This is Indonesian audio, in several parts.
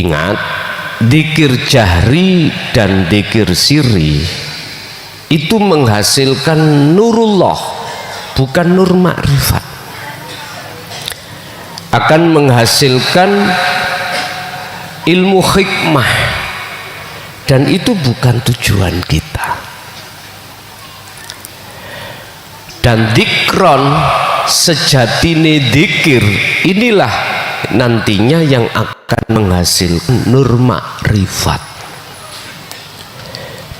Ingat, dzikir jahri dan dzikir sirri itu menghasilkan nurullah, bukan nur makrifat. Akan menghasilkan ilmu hikmah, dan itu bukan tujuan kita. Dan dzikron, sejatine dzikir inilah nantinya yang akan menghasilkan nur makrifat.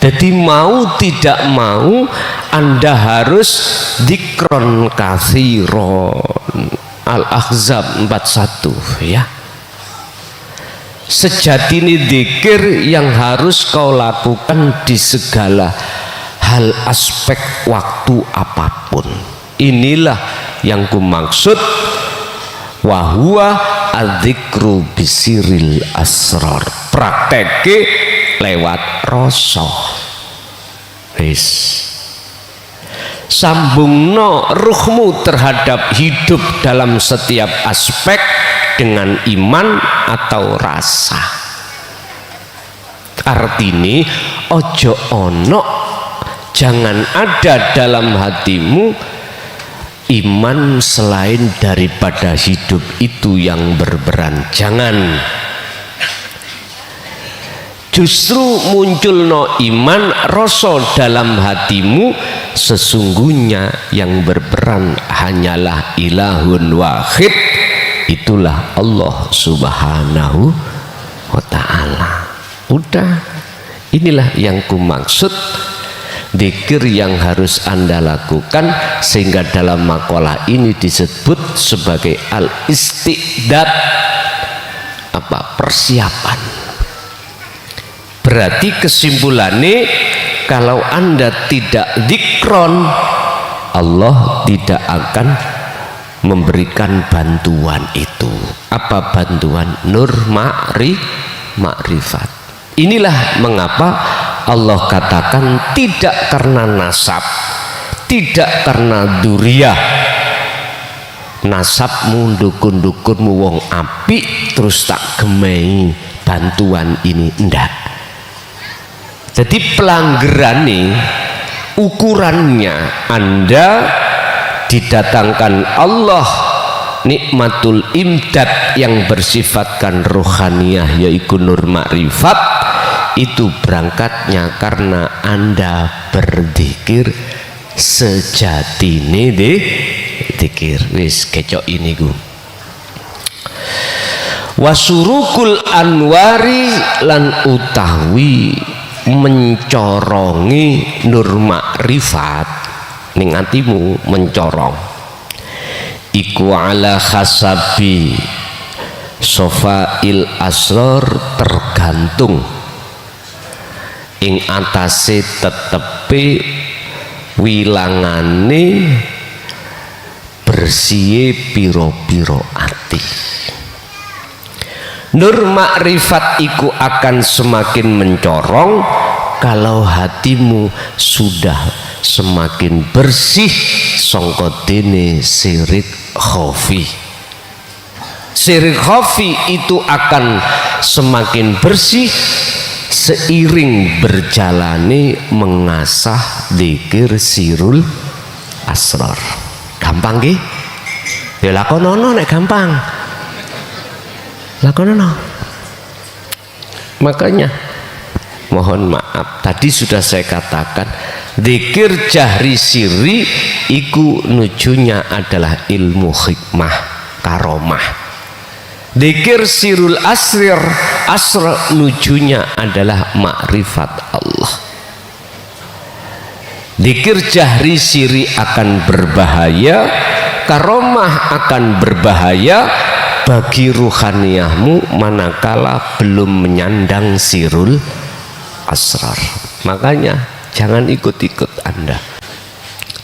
Jadi mau tidak mau Anda harus dzikron katsiron. Al-Ahzab 41 ya. Sejatine dzikir yang harus kau lakukan di segala hal aspek waktu apapun. Inilah yang kumaksud wahwa adzikru bisiril asrar. Prakteke lewat rasa. Wis. Sambungno ruhmu terhadap hidup dalam setiap aspek dengan iman atau rasa. Artine ojo ono, jangan ada dalam hatimu iman selain daripada hidup itu yang berperan. Jangan. Justru muncul no iman rasa dalam hatimu, sesungguhnya yang berperan hanyalah ilahun wahid, itulah Allah subhanahu wa ta'ala. Udah, inilah yang kumaksud dzikir yang harus Anda lakukan, sehingga dalam makalah ini disebut sebagai al-istiqdad, persiapan. Berarti kesimpulannya, kalau Anda tidak dzikron, Allah tidak akan memberikan bantuan itu. Apa bantuan? Nur makrifat. Inilah mengapa Allah katakan tidak karena nasab, tidak karena duriyah. Nasabmu dukun-dukunmu wong apik terus tak gemei bantuan ini, ndak. Jadi pelanggaran nih, ukurannya Anda didatangkan Allah nikmatul imdad yang bersifatkan rohaniyah, yaitu nur makrifat, itu berangkatnya karena Anda berzikir sejatine dzikir. Wis kecok ini ku. Wasurukul anwari lan utawi mencorongi nur makrifat ning atimu, mencorong iku ala khasabi sofail asror, tergantung ing atase tetepe wilangane bersihe piro-piro ati. Nur makrifat iku akan semakin mencorong kalau hatimu sudah semakin bersih sangka dene sirik khafi. Sirik khafi itu akan semakin bersih seiring berjalani mengasah dzikir sirul asrar. Gampang nggih? Ya lakonono nek gampang. Lakonono. Makanya mohon maaf, tadi sudah saya katakan dzikir jahri sirri iku nujunya adalah ilmu hikmah karomah. Dzikir sirul asr nujunya adalah makrifat Allah. Dzikir jahri sirri akan berbahaya, karomah akan berbahaya bagi ruhaniyahmu manakala belum menyandang sirul asrar. Makanya jangan ikut-ikut Anda.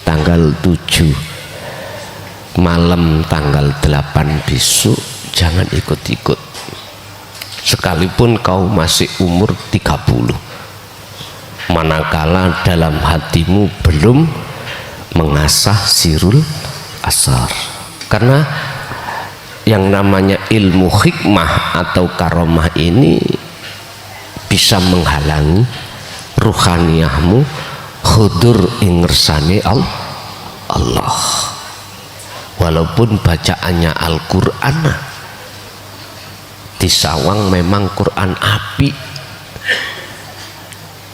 Tanggal 7 malam tanggal 8 besok jangan ikut-ikut, sekalipun kau masih umur 30, manakala dalam hatimu belum mengasah sirul asrar. Karena yang namanya ilmu hikmah atau karomah ini bisa menghalangi ruhaniyahmu hudur ing ngersane Allah. Walaupun bacaannya Al-Qur'an disawang memang Quran api,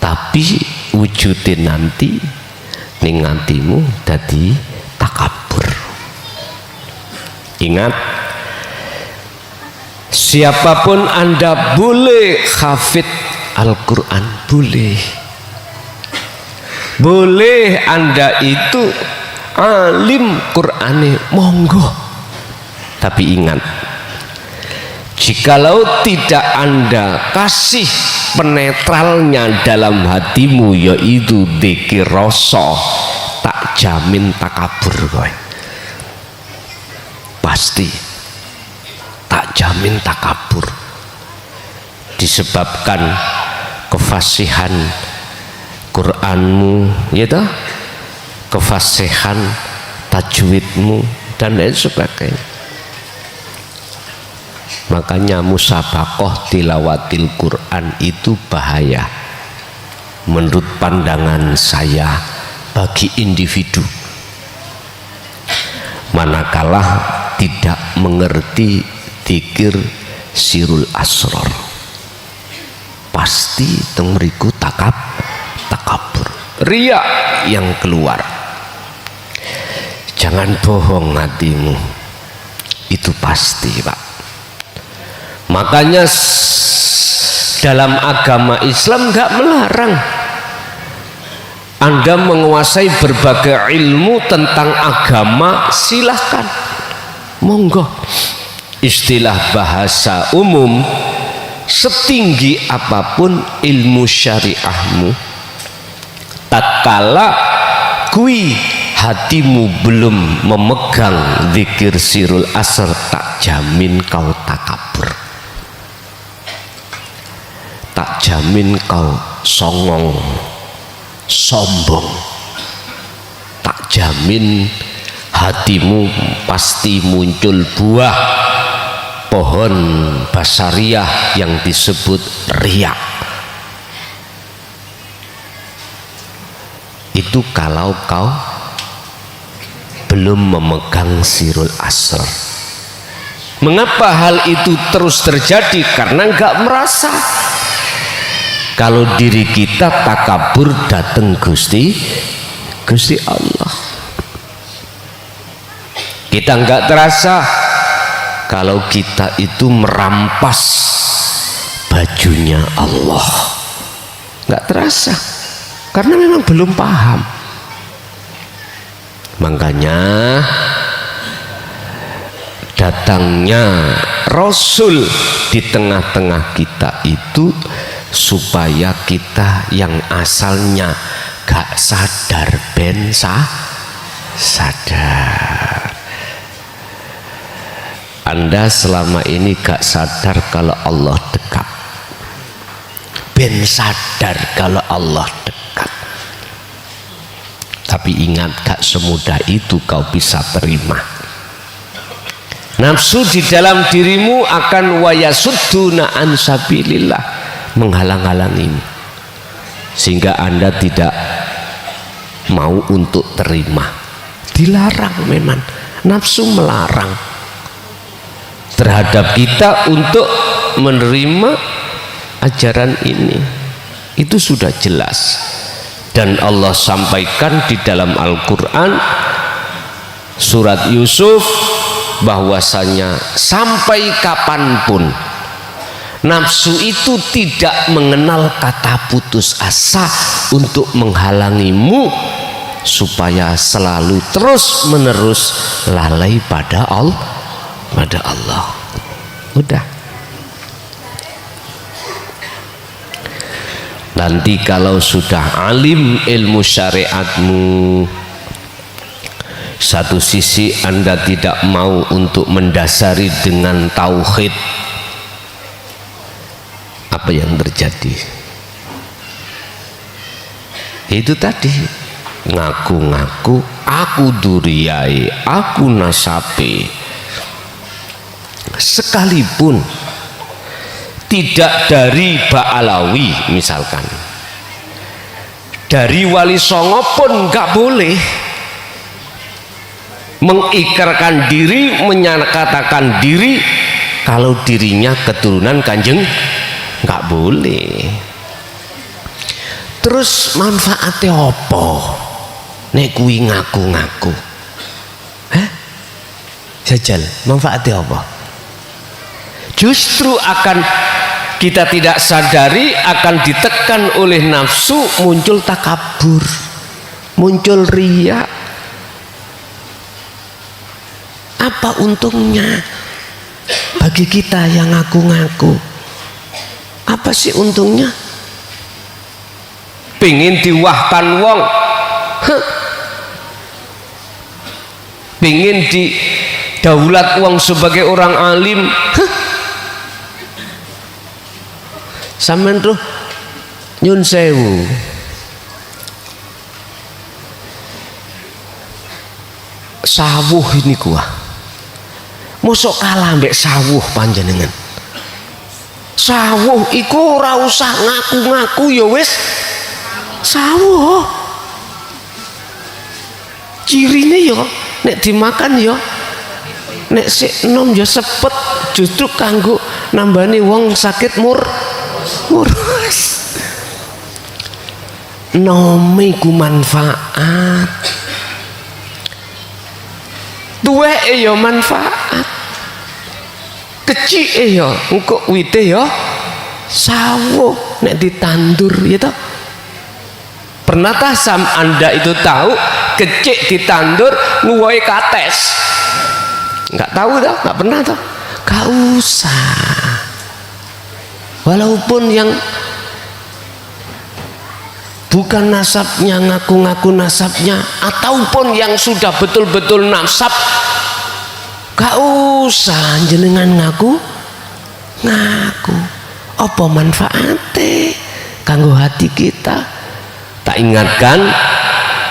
tapi wujudin nanti ning ngantimu dadi takabur. Ingat, siapapun Anda boleh hafid Al-Quran, boleh Anda itu alim Qur'ane, monggo. Tapi ingat, jikalau tidak Anda kasih penetralnya dalam hatimu, yaitu dzikir rasa, tak jamin takabur kowe. Pasti tak jamin takabur, disebabkan kefasihan Qur'anmu, ya toh, kefasihan tajwidmu dan lain sebagainya. Makanya musabaqah tilawatil Quran itu bahaya menurut pandangan saya bagi individu, manakala tidak mengerti dzikir sirul asror. Pasti temeriku takabur, riya yang keluar. Jangan bohong hatimu, itu pasti, Pak. Makanya dalam agama Islam nggak melarang Anda menguasai berbagai ilmu tentang agama, silahkan, monggo. Istilah bahasa umum, setinggi apapun ilmu syariahmu, tatkala kui hatimu belum memegang dzikir sirul asr, tak jamin kau takabur, tak jamin kau songong, sombong, tak jamin hatimu pasti muncul buah pohon basariah yang disebut riya. Itu kalau kau belum memegang sirul asr. Mengapa hal itu terus terjadi? Karena nggak merasa kalau diri kita takabur datang Gusti Allah. Kita nggak terasa kalau kita itu merampas bajunya Allah, nggak terasa karena memang belum paham. Makanya datangnya Rasul di tengah-tengah kita itu supaya kita yang asalnya gak sadar ben sadar. Anda selama ini gak sadar kalau Allah dekat, ben sadar kalau Allah dekat. Tapi ingat, gak semudah itu kau bisa terima. Nafsu di dalam dirimu akan wayasudduna an sabilillah, menghalang-halangimu, sehingga Anda tidak mau untuk terima. Dilarang, memang nafsu melarang terhadap kita untuk menerima ajaran ini. Itu sudah jelas, dan Allah sampaikan di dalam Al-Quran surat Yusuf bahwasanya sampai kapanpun nafsu itu tidak mengenal kata putus asa untuk menghalangimu supaya selalu terus menerus lalai pada Allah. Udah. Nanti kalau sudah alim ilmu syariatmu, satu sisi Anda tidak mau untuk mendasari dengan tauhid, apa yang terjadi? Itu tadi, ngaku-ngaku aku duriyai, aku nasabe, sekalipun tidak dari Ba'alawi misalkan, dari Wali Songo pun nggak boleh mengikrarkan diri, menyatakan diri kalau dirinya keturunan Kanjeng, nggak boleh. Terus manfaatnya apa nek kuwi ngaku-ngaku? Jajal, manfaatnya apa? Justru akan kita tidak sadari akan ditekan oleh nafsu, muncul takabur, muncul riya. Apa untungnya bagi kita yang ngaku-ngaku? Apa sih untungnya? Pingin diwahkan wong, pingin di daulat wong sebagai orang alim, sampean tuh nyun sewu, sawuh ini kuah, mosok kalah mbek sawuh panjenengan. Sawuh iku ora usah ngaku-ngaku ya wis sawuh. Cirine ya nek dimakan ya nek sik nom ya sepet, justru kanggo nambani wong sakit murus. Nome ku manfaat, duweke ya manfaat, kecike ya engko wite ya sawuh nek ditandur ya toh. Pernah tak Anda itu tahu kecik ditandur nuwoi kates? Nggak tahu dah, nggak pernah toh. Gak usah, walaupun yang bukan nasabnya ngaku-ngaku nasabnya, ataupun yang sudah betul-betul nasab, gak usah jenengan ngaku. Apa manfaatnya kanggo hati kita? Tak ingatkan,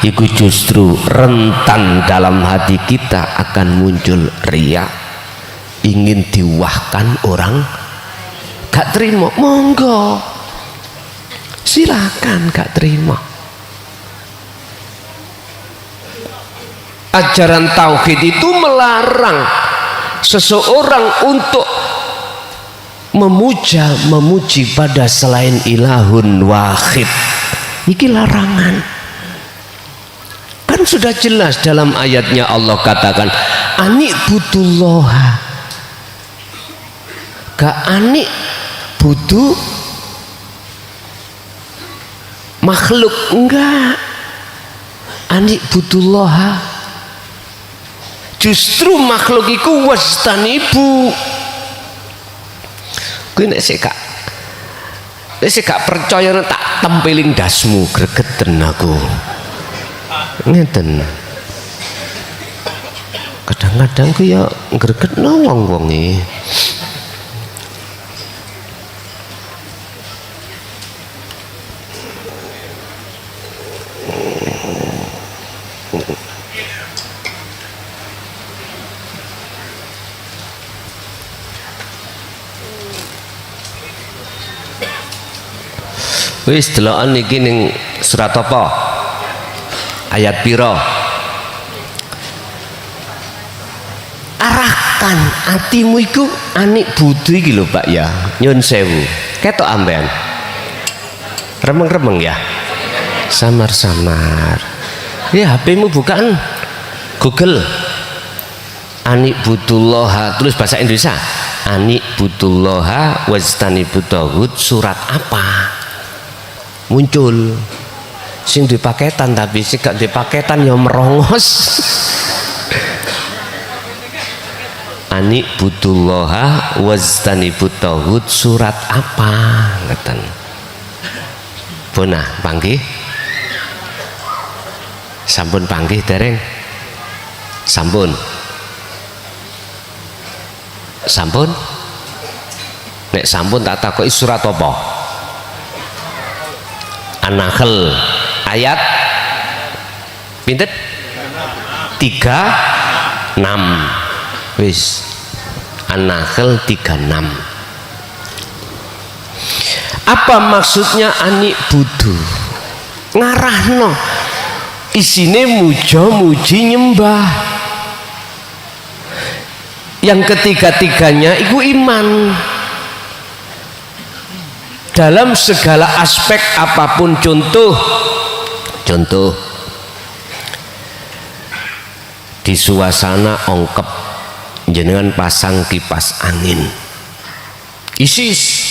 itu justru rentan dalam hati kita akan muncul riya, ingin diwahkan orang, gak terima, monggo silakan gak terima. Ajaran tauhid itu melarang seseorang untuk memuji pada selain ilahun wahid. Iki larangan. Kan sudah jelas dalam ayatnya Allah katakan anik butullaha, gak anik butuh makhluk, enggak, anik butullaha. Justru makhluk iku wastanibu. Kuwi nek sik gak percaya tak tempeling dasmu gregeten aku. Ngeten. Kadang-kadang ku ya gregetno wong-wonge. Wis deloken iki ning surat apa? Ayat pira? Arahkan hatimu iku anik budu iki lho Pak ya. Nyun sewu. Ketok ambean. Remeng-remeng ya. Samar-samar. Ya HP-mu bukaan Google. Anik butullaha, tulis bahasa Indonesia. Anik butullaha wajtanibut taghut, surat apa? Muncul sing di paketan, tapi sing gak di paketan ya merongos. Anik butullaha wajtanibut taghut, surat apa ngeten. Punah panggih, sampun panggih dereng? Sampun nek sampun tak takoki surat apa? An-Nahl ayat pinten? 36. Wis An-Nahl 36. Apa maksudnya anik budu? Ngarahno isine muja-muji nyembah. Yang ketiga-tiganya itu iman dalam segala aspek apapun. Contoh di suasana ongkep jenengan pasang kipas angin isis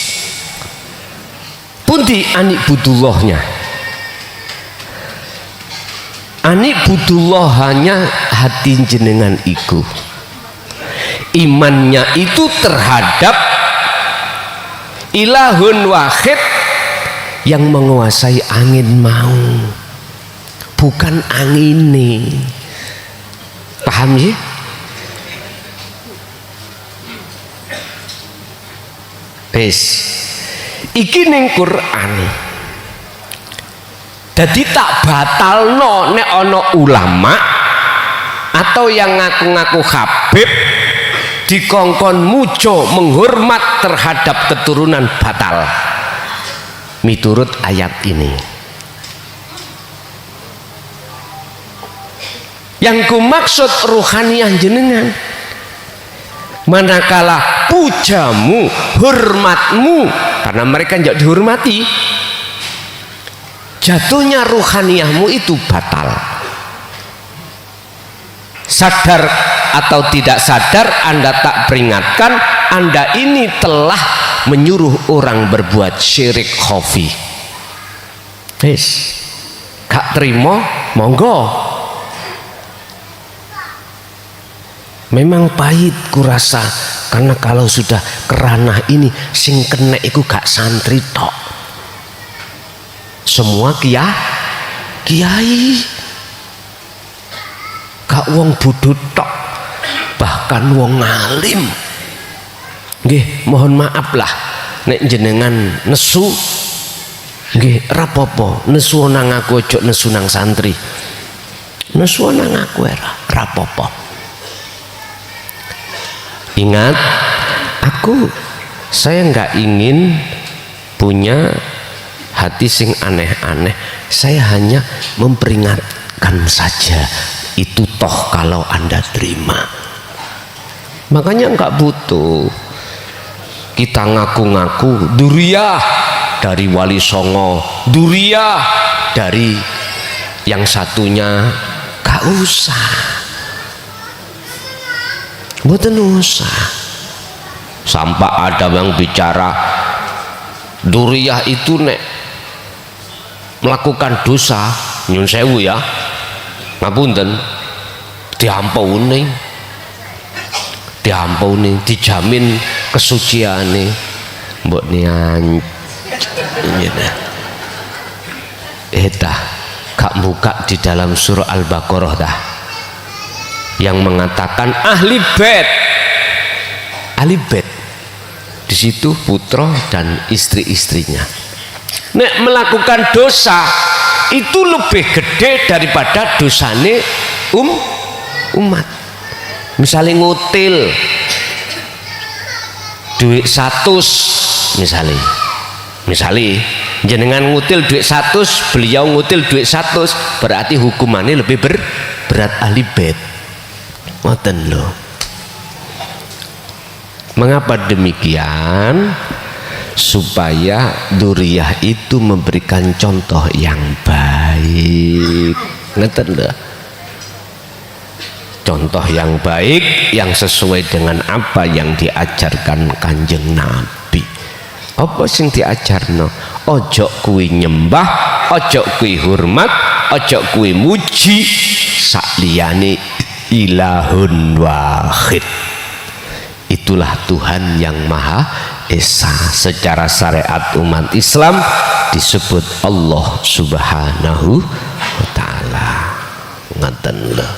pundi anik budullahnya. Anik budullah hanya hati jenengan iku imannya itu terhadap ilahun wahid yang menguasai angin mau, bukan angin nih. Paham ya? Wis iki ning Quran. Jadi tak batalno nek ana ulama atau yang ngaku-ngaku habib dikongkon mujo menghormat terhadap keturunan batal miturut ayat ini. Yang kumaksud ruhaniyah jenengan manakala pujamu, hormatmu, karena mereka tidak dihormati, jatuhnya ruhaniyahmu itu batal. Sadar atau tidak sadar Anda tak peringatkan, Anda ini telah menyuruh orang berbuat syirik khafi. Wis gak terima monggo. Memang pahit kurasa, karena kalau sudah kerana ini sing kena iku gak santri tok, semua kiai gak wong bodho tok, bahkan wong alim. Nggih, mohon maaf lah nek jenengan nesu, nggih rapopo nesu nang aku, ojo nesu nang santri, nesu nang aku era rapopo. Ingat, saya nggak ingin punya hati sing aneh-aneh. Saya hanya memperingatkan saja. Itu toh kalau Anda terima. Makanya nggak butuh kita ngaku-ngaku duriyah dari Wali Songo, duriyah dari yang satunya, gak usah. Mboten usah. Sampai ada yang bicara duriyah itu nek melakukan dosa nyun sewu ya, ngapunten, diampuni, dijamin kesuciane. Mbok nian dah gak buka di dalam surah Al-Baqarah dah yang mengatakan ahli bait di situ putra dan istri-istrinya. Nek melakukan dosa itu lebih gede daripada dosane umat. Misalnya ngutil duit 100, misalnya jenengan ngutil duit 100, beliau ngutil duit 100, berarti hukumannya lebih berat ahli bait. Ngoten loh. Mengapa demikian? Supaya duriyah itu memberikan contoh yang baik. Ngoten loh. Contoh yang baik yang sesuai dengan apa yang diajarkan Kanjeng Nabi. Apa sing diajarno? Ojo kuwi nyembah, ojo kuwi hormat, ojo kuwi muji sakliyane ilahun wahid. Itulah Tuhan yang Maha Esa. Secara syariat umat Islam disebut Allah Subhanahu wa Ta'ala. Ngaten lho.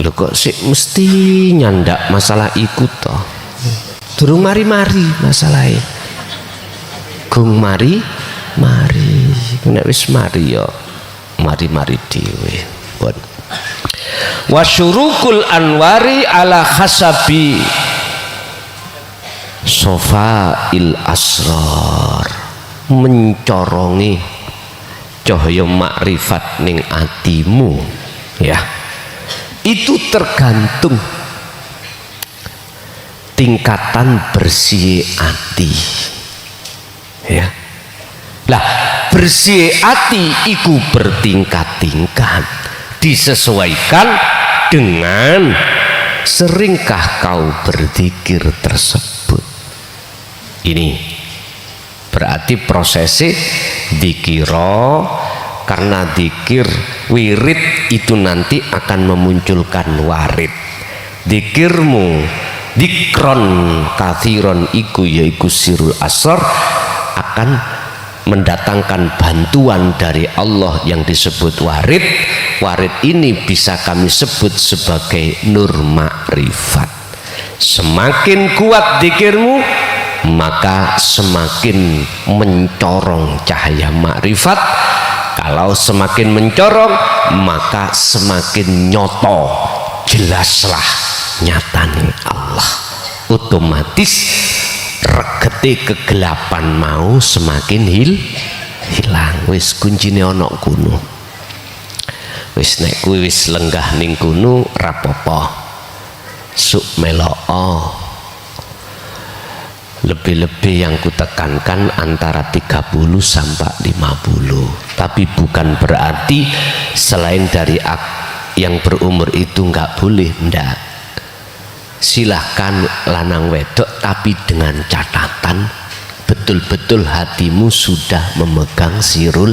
Lho kok sih mesti nyandak masalah ikut toh. Durung mari-mari masalahnya. Gung mari nek wis mari yo mari-mari dhewe. wa syurukul anwari ala hasabi sofail asrar, mencorongi cahaya makrifat ning atimu ya, itu tergantung tingkatan bersih ati ya. Lah bersih ati iku bertingkat-tingkat, disesuaikan dengan seringkah kau berzikir tersebut. Ini berarti prosesnya dikira, karena dikir wirid itu nanti akan memunculkan warid. Dikirmu dikron kathiron iku yaiku sirul asar akan mendatangkan bantuan dari Allah yang disebut warid. Warid ini bisa kami sebut sebagai nur makrifat. Semakin kuat dikirmu, maka semakin mencorong cahaya makrifat. Kalau semakin mencorong, maka semakin nyoto, jelaslah nyatane Allah. Otomatis regete kegelapan mau semakin hilang. Wis kuncine ana kuno, wis nek kuwi wis lenggah ning kuno rapopo, suk meloo. Lebih-lebih yang kutekankan antara 30 sampai 50, tapi bukan berarti selain dari yang berumur itu nggak boleh, ndak. Silahkan lanang wedok, tapi dengan catatan betul-betul hatimu sudah memegang sirul.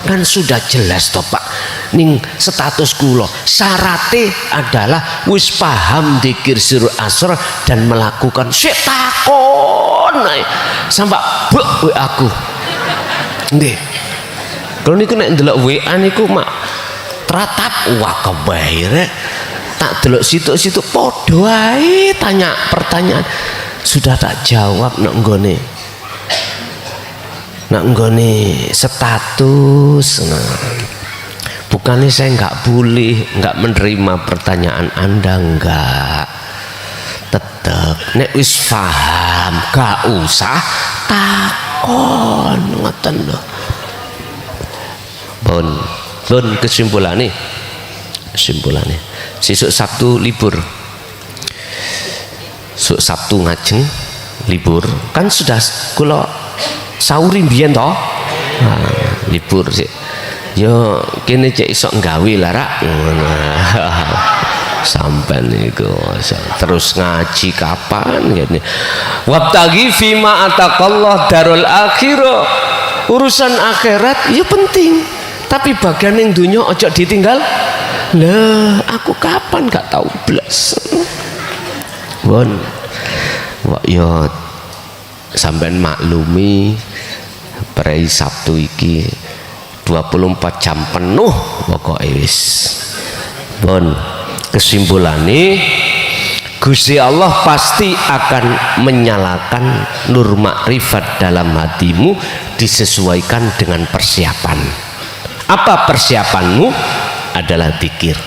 Kan sudah jelas toh Pak, ning status kulo syaratnya adalah wis paham dikir sirul asr dan melakukan setakon sampai buk aku nggih. Kalau niku nek ndelok WA niku mak teratap wah kebaire, tak delok situ-situ podo ae tanya pertanyaan sudah tak jawab nak nggone status. Nah, bukannya saya nggak boleh nggak menerima pertanyaan Anda, enggak, tetap nek wis paham gak usah takon ngoten lho. Bon kesimpulannya sesuk Sabtu libur, Sabtu ngajeng libur kan sudah kula sauri mbiyen toh. Nah, libur sih yo kene cek iso nggawe lah rak ngono. Sampai niku terus ngaji kapan gini. Wabtagi fima ataqallah darul akhirah, urusan akhirat ya penting, tapi bagian yang dunia ojo ditinggal. Lah aku kapan gak tahu blas. Bon wak yo sampean maklumi prei Sabtu iki 24 jam penuh pokoknya wis. Bon kesimpulannya Gusti Allah pasti akan menyalakan nur makrifat dalam hatimu disesuaikan dengan persiapan. Apa persiapanmu? Adalah zikir.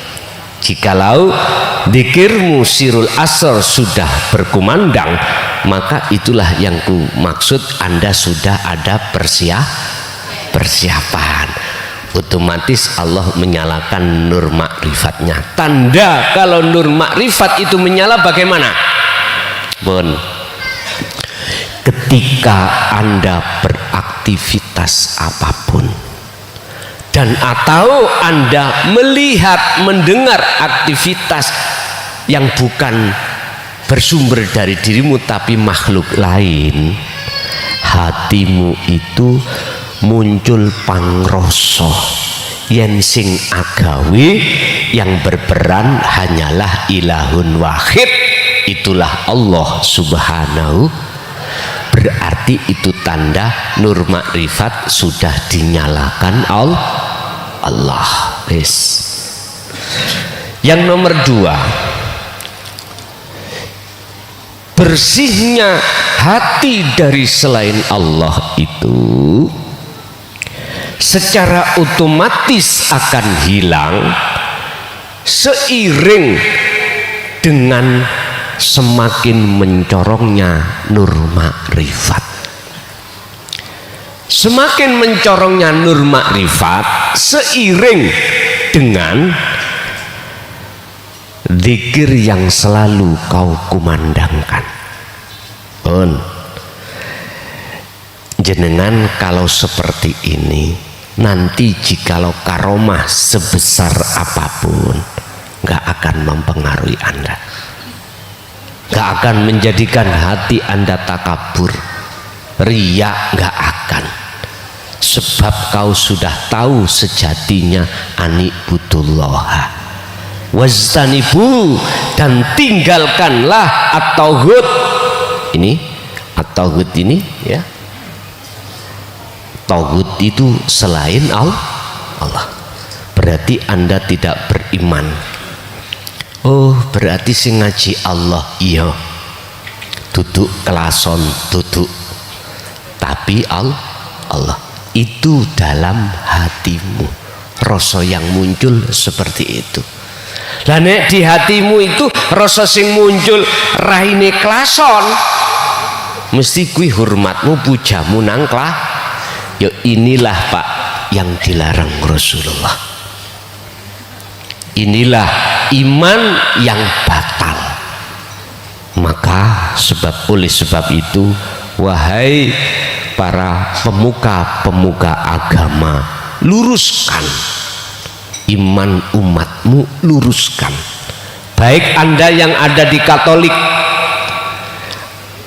Jikalau zikirmu sirul asr sudah berkumandang, maka itulah yang ku maksud Anda sudah ada persiapan. Otomatis Allah menyalakan nur makrifatnya. Tanda kalau nur makrifat itu menyala bagaimana? Bon, ketika Anda beraktivitas apapun dan atau Anda melihat mendengar aktivitas yang bukan bersumber dari dirimu tapi makhluk lain, hatimu itu muncul pangroso yen sing agawe yang berperan hanyalah ilahun wahid, itulah Allah subhanahu. Berarti itu tanda nur makrifat sudah dinyalakan Allah. Yes. Yang nomor 2, bersihnya hati dari selain Allah itu secara otomatis akan hilang seiring dengan semakin mencorongnya nur makrifat. Semakin mencorongnya nur makrifat seiring dengan zikir yang selalu kau kumandangkan. Pun jenengan kalau seperti ini, nanti jikalau karomah sebesar apapun nggak akan mempengaruhi Anda, nggak akan menjadikan hati Anda takabur, riya nggak akan, sebab kau sudah tahu sejatinya anikbudullah wastanibu, dan tinggalkanlah at-tauhid ini. At-tauhid ini ya, tauhid itu selain Allah. Berarti Anda tidak beriman. Oh, berarti sing ngaji Allah iya, duduk kelason duduk, tapi Allah itu dalam hatimu, rasa yang muncul seperti itu. Lah nek di hatimu itu rasa sing muncul raine kelason, mesti kui hormatmu pujamu nangklah. Ya inilah Pak yang dilarang Rasulullah. Inilah iman yang batal. Maka oleh sebab itu, wahai para pemuka-pemuka agama, luruskan iman umatmu, luruskan. Baik Anda yang ada di Katolik,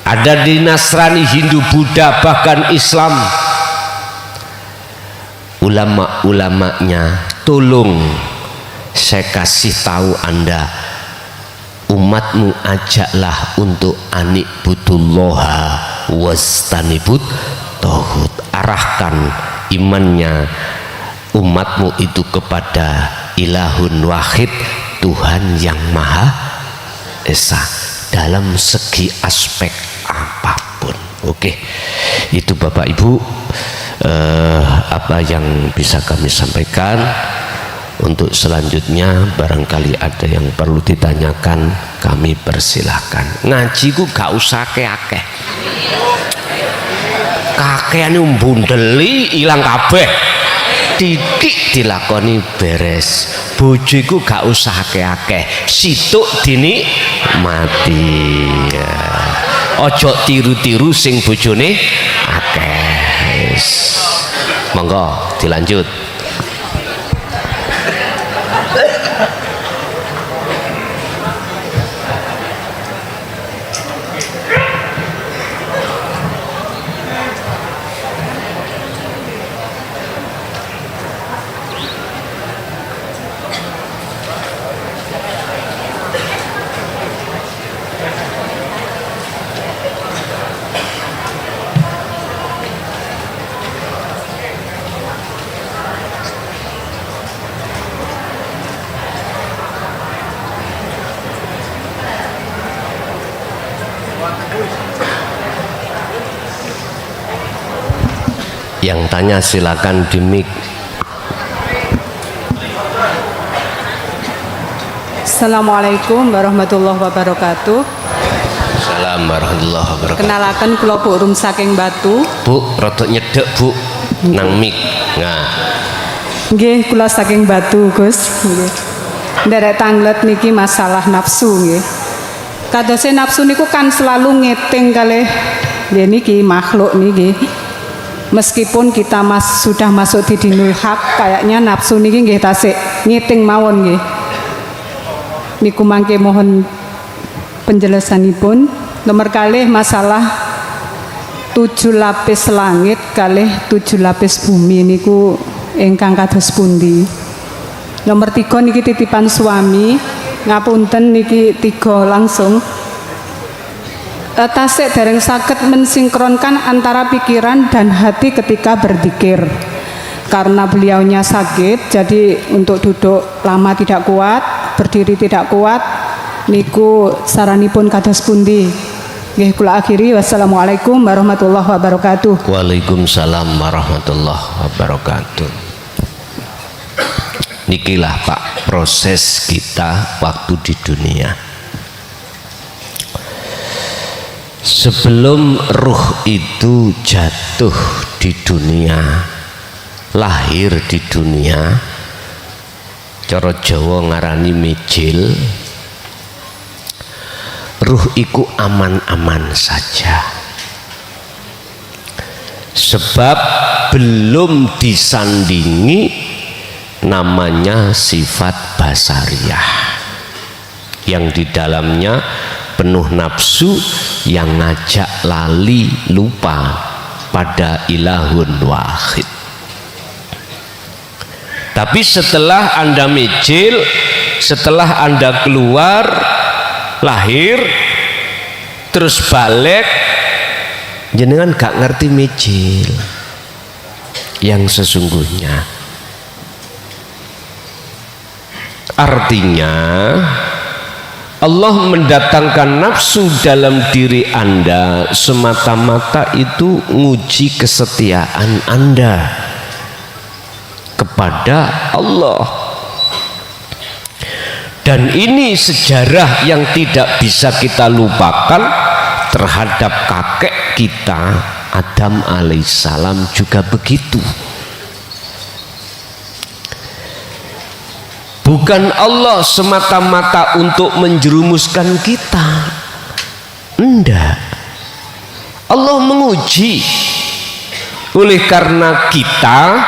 ada di Nasrani, Hindu, Buddha, bahkan Islam, ulama-ulamanya tolong saya kasih tahu Anda, umatmu ajaklah untuk anikbudullah wastanibut tauhid. Arahkan imannya umatmu itu kepada ilahun wahid, Tuhan yang maha esa, dalam segi aspek apapun. Oke, itu Bapak Ibu apa yang bisa kami sampaikan. Untuk selanjutnya barangkali ada yang perlu ditanyakan, kami persilahkan. Ngaji ku gak usah akeh-akeh, kakeane mbundeli ilang kabeh, titik dilakoni beres. Bojoku gak usah akeh-akeh, situk dini mati ya. Ojo tiru-tiru sing bojone akeh. Monggo dilanjut. Yang tanya silakan di mic. Assalamualaikum warahmatullahi wabarakatuh. Assalamualaikum warahmatullahi wabarakatuh. Kenalakan kula Bu Rum saking Batu. Bu, rada nyedek Bu nang mic. Nah. Nggih, kula saking Batu, Gus. Nggih. Nderek tanglet niki masalah nafsu nggih. Kadose nafsu niku kan selalu ngeting kalih nggih niki makhluk niki. Meskipun kita sudah masuk di dinul hak, kayaknya nafsu niki nggih tasik ngiting mawon nggih. Niku mangke mohon penjelasanipun. Nomor kalih masalah 7 lapis langit kalih 7 lapis bumi niku ingkang kados pundi. Nomor 3 niki titipan suami, ngapunten niki 3 langsung. Tasik dereng saged mensinkronkan antara pikiran dan hati ketika berzikir. Karena beliaunya sakit, jadi untuk duduk lama tidak kuat, berdiri tidak kuat, niku saranipun kados pundi. Nggih kula akhiri, wassalamualaikum warahmatullahi wabarakatuh. Waalaikumsalam warahmatullahi wabarakatuh. Nikilah Pak proses kita waktu di dunia. Sebelum ruh itu jatuh di dunia, lahir di dunia, cara Jawa ngarani mijil, ruh iku aman-aman saja. Sebab belum disandingi namanya sifat basariyah yang di dalamnya penuh nafsu yang ngajak lali lupa pada ilahun wahid. Tapi setelah Anda mijil, setelah Anda keluar lahir terus balik, jenengan gak ngerti mijil yang sesungguhnya. Artinya Allah mendatangkan nafsu dalam diri Anda semata-mata itu nguji kesetiaan Anda kepada Allah. Dan ini sejarah yang tidak bisa kita lupakan terhadap kakek kita Adam alaihissalam juga begitu. Bukan Allah semata-mata untuk menjerumuskan kita, enggak. Allah menguji oleh karena kita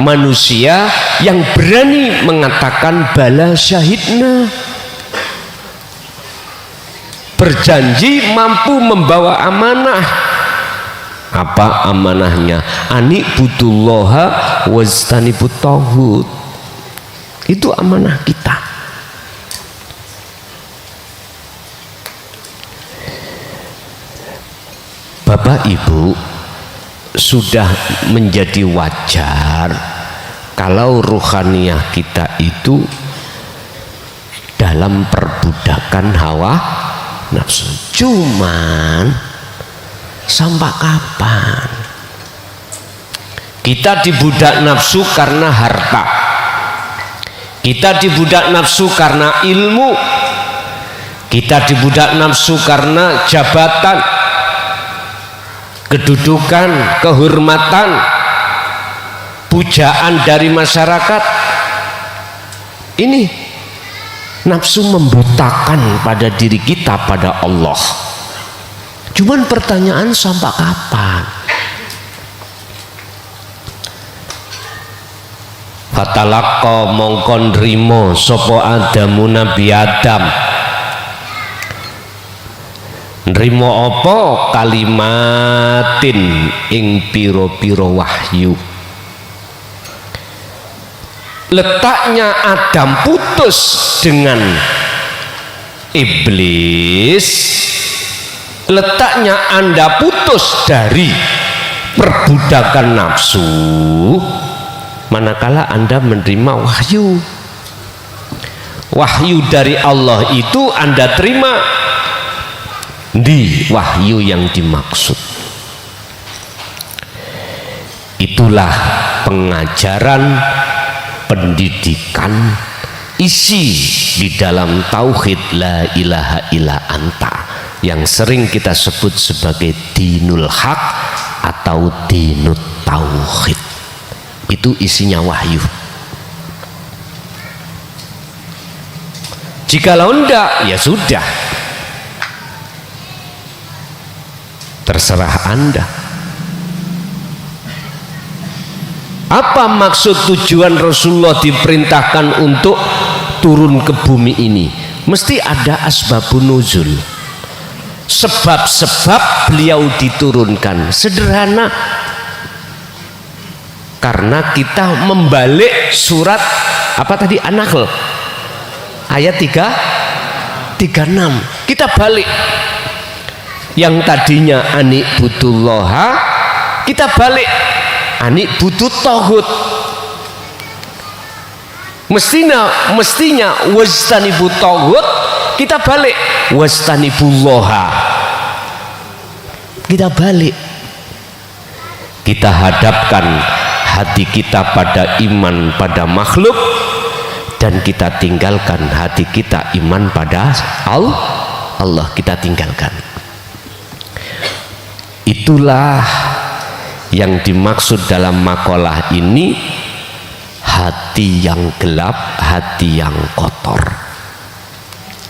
manusia yang berani mengatakan bala syahidna, berjanji mampu membawa amanah. Apa amanahnya? Ani'budullaha wajtanibut taghut. Itu amanah kita. Bapak Ibu, sudah menjadi wajar kalau ruhaniyah kita itu dalam perbudakan hawa nafsu. Cuman sampai kapan kita dibudak nafsu karena harta, kita dibudak nafsu karena ilmu, kita dibudak nafsu karena jabatan, kedudukan, kehormatan, pujaan dari masyarakat. Ini nafsu membutakan pada diri kita pada Allah. Cuman pertanyaan sampai kapan? Fatalaqqa mongkon rimo sopo Adamu Nabi Adam. Nrimo apa? Kalimatin ing piro-piro wahyu. Letaknya Adam putus dengan iblis, letaknya Anda putus dari perbudakan nafsu manakala Anda menerima wahyu. Wahyu dari Allah itu Anda terima di wahyu yang dimaksud. Itulah pengajaran, pendidikan, isi di dalam tauhid la ilaha illa anta yang sering kita sebut sebagai dinul haq atau dinut tauhid. Itu isinya wahyu. Jikalau enggak, ya sudah, terserah Anda. Apa maksud tujuan Rasulullah diperintahkan untuk turun ke bumi ini? Mesti ada asbabun nuzul, sebab-sebab beliau diturunkan. Sederhana, karena kita membalik surat apa tadi, An-Nahl ayat 36. Kita balik yang tadinya ani'budullaha, kita balik ani'budut taghut. Mestinya wajtanibut taghut, kita balik wajtanibullaha. Kita balik, kita hadapkan hati kita pada iman pada makhluk, dan kita tinggalkan hati kita iman pada Allah, kita tinggalkan. Itulah yang dimaksud dalam makalah ini, hati yang gelap, hati yang kotor.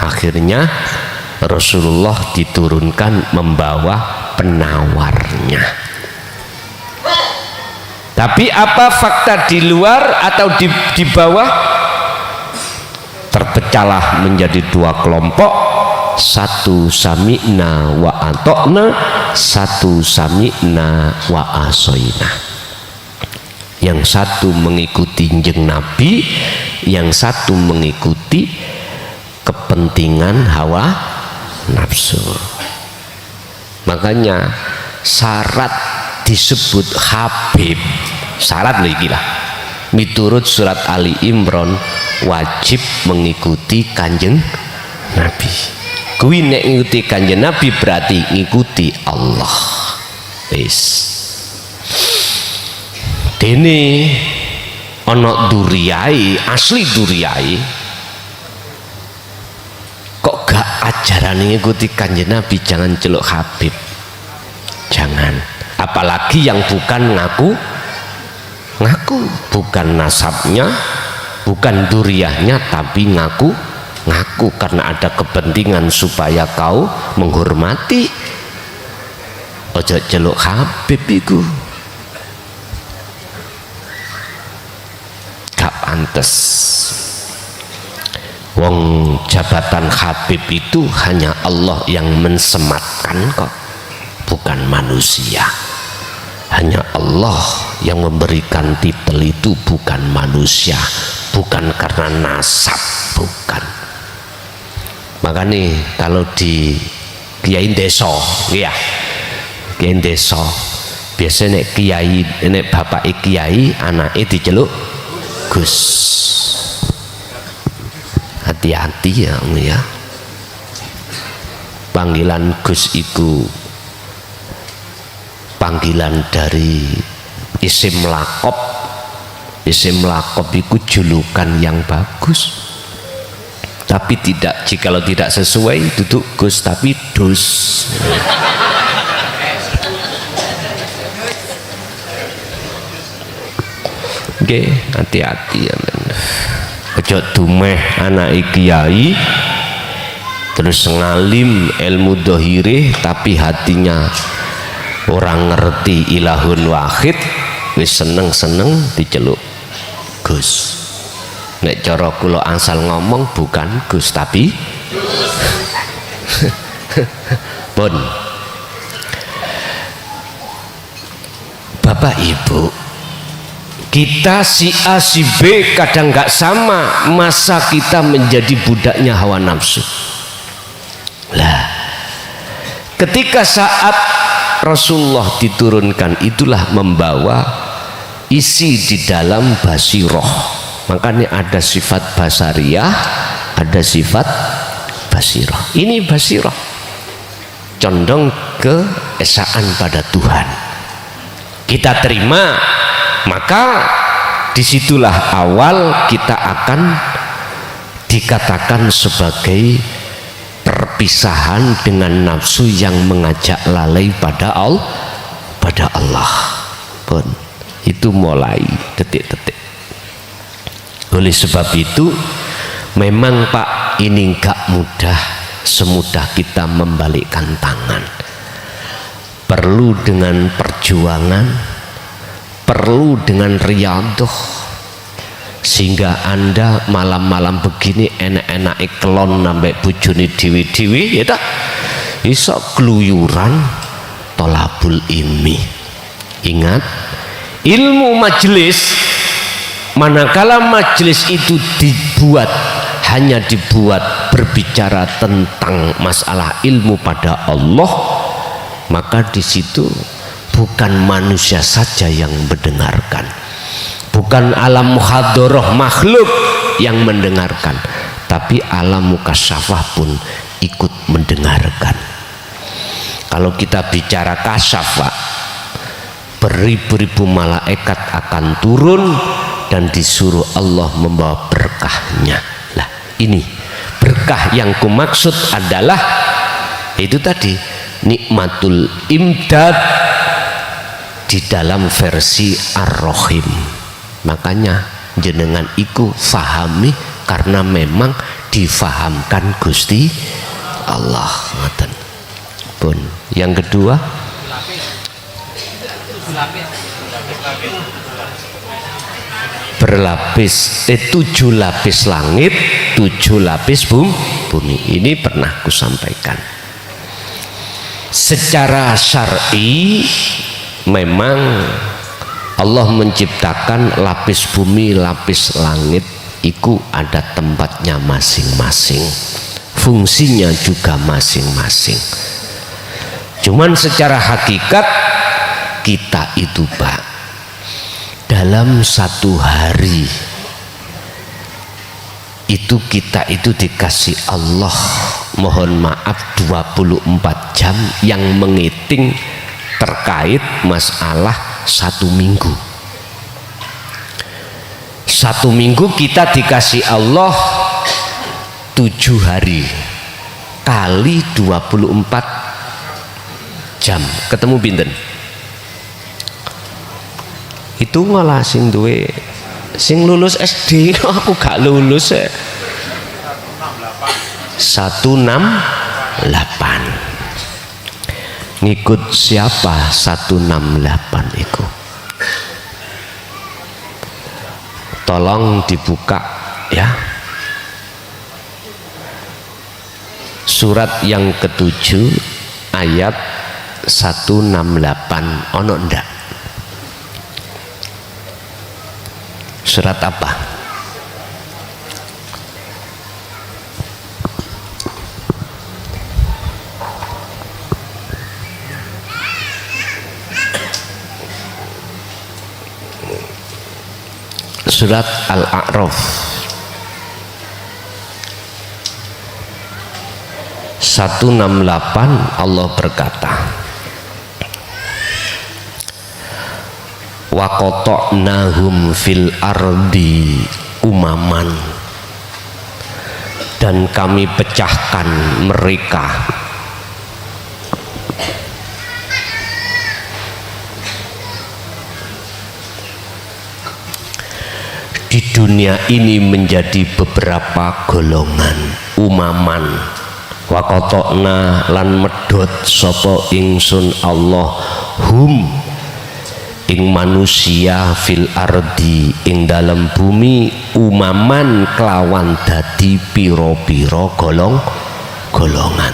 Akhirnya Rasulullah diturunkan membawa penawarnya. Tapi apa fakta di luar atau di bawah? Terpecahlah menjadi dua kelompok, satu sami'na wa atokna, satu sami'na wa asoina. Yang satu mengikuti jeng Nabi, yang satu mengikuti kepentingan hawa nafsu. Makanya syarat disebut Habib, syarat lagi lah, miturut surat Ali Imran, wajib mengikuti kanjeng Nabi. Kuwi nek ngikuti kanjeng Nabi berarti ngikuti Allah. Wis dene ana duriyai, asli duriyai kok gak ajaran ngikuti kanjeng Nabi, jangan celuk Habib, jangan. Apalagi yang bukan ngaku, bukan nasabnya, bukan duriyahnya, tapi ngaku karena ada kepentingan supaya kau menghormati. Ojo celuk Habib iku gak pantes. Wong jabatan Habib itu hanya Allah yang mensematkan kok, bukan manusia. Hanya Allah yang memberikan titel itu, bukan manusia, bukan karena nasab, bukan. Makanya kalau di kiai desa, ya kiai desa biasanya nek kiai, nek bapak kiai, anaknya diceluk Gus. Hati-hati ya, panggilan Gus itu panggilan dari isim lakop. Isim lakop itu julukan yang bagus, tapi tidak, jikalau tidak sesuai duduk Gus tapi Dus. Oke, hati-hati ya men. Ojo dumeh anak kiai terus ngalim ilmu dohire tapi hatinya orang ngerti ilahun wahid, wis seneng-seneng diceluk Gus. Nek cara kula asal ngomong bukan Gus tapi pun. Bapak Ibu, kita si A si B kadang nggak sama masa kita menjadi budaknya hawa nafsu. Lah, ketika saat Rasulullah diturunkan itulah membawa isi di dalam basiroh. Makanya ada sifat basariyah, ada sifat basiroh. Ini basiroh, condong keesaan pada Tuhan. Kita terima, maka disitulah awal kita akan dikatakan sebagai perpisahan dengan nafsu yang mengajak lalai pada Allah. Pun itu mulai detik-detik. Oleh sebab itu memang Pak, ini enggak mudah semudah kita membalikkan tangan. Perlu dengan perjuangan, perlu dengan riyadhah, sehingga Anda malam-malam begini enak-enak kelon nambah bojone dewi-dewi ya tak iso keluyuran tolabul ilmi. Ingat, ilmu majelis, manakala majelis itu hanya dibuat berbicara tentang masalah ilmu pada Allah, maka di situ bukan manusia saja yang mendengarkan, bukan alam muhadharah makhluk yang mendengarkan, tapi alam mukasyafah pun ikut mendengarkan. Kalau kita bicara kasyafah, beribu-ribu malaikat akan turun dan disuruh Allah membawa berkah berkahnya. Lah ini berkah yang kumaksud adalah itu tadi, nikmatul imdad di dalam versi Ar-Rahim. Makanya jenengan iku fahami karena memang difahamkan Gusti Allah. Ngoten pun. Yang kedua, berlapis 7 lapis langit, 7 lapis bumi. Ini pernah kusampaikan. Secara syar'i memang Allah menciptakan lapis bumi, lapis langit itu ada tempatnya masing-masing, fungsinya juga masing-masing. Cuman secara hakikat kita itu Pak, dalam satu hari itu kita itu dikasih Allah, mohon maaf, 24 jam yang menghitung terkait masalah 1 minggu. 1 minggu kita dikasih Allah 7 hari kali 24 jam, ketemu pinten? Itu malah sing duwe, sing lulus SD, aku gak lulus ya. 168. Ngikut siapa 168 itu? Tolong dibuka ya. Surat yang ke-7 ayat 168. Ono ndak? Surat apa? Surat Al-A'raf 168. Allah berkata, wa qata'nahum fil ardi umaman, dan kami pecahkan mereka di dunia ini menjadi beberapa golongan. Umaman, wa qata'na lan medhot sapa ingsun Allah hum ing manusia fil ardi ing dalam bumi umaman kelawan dadi piro-piro golongan.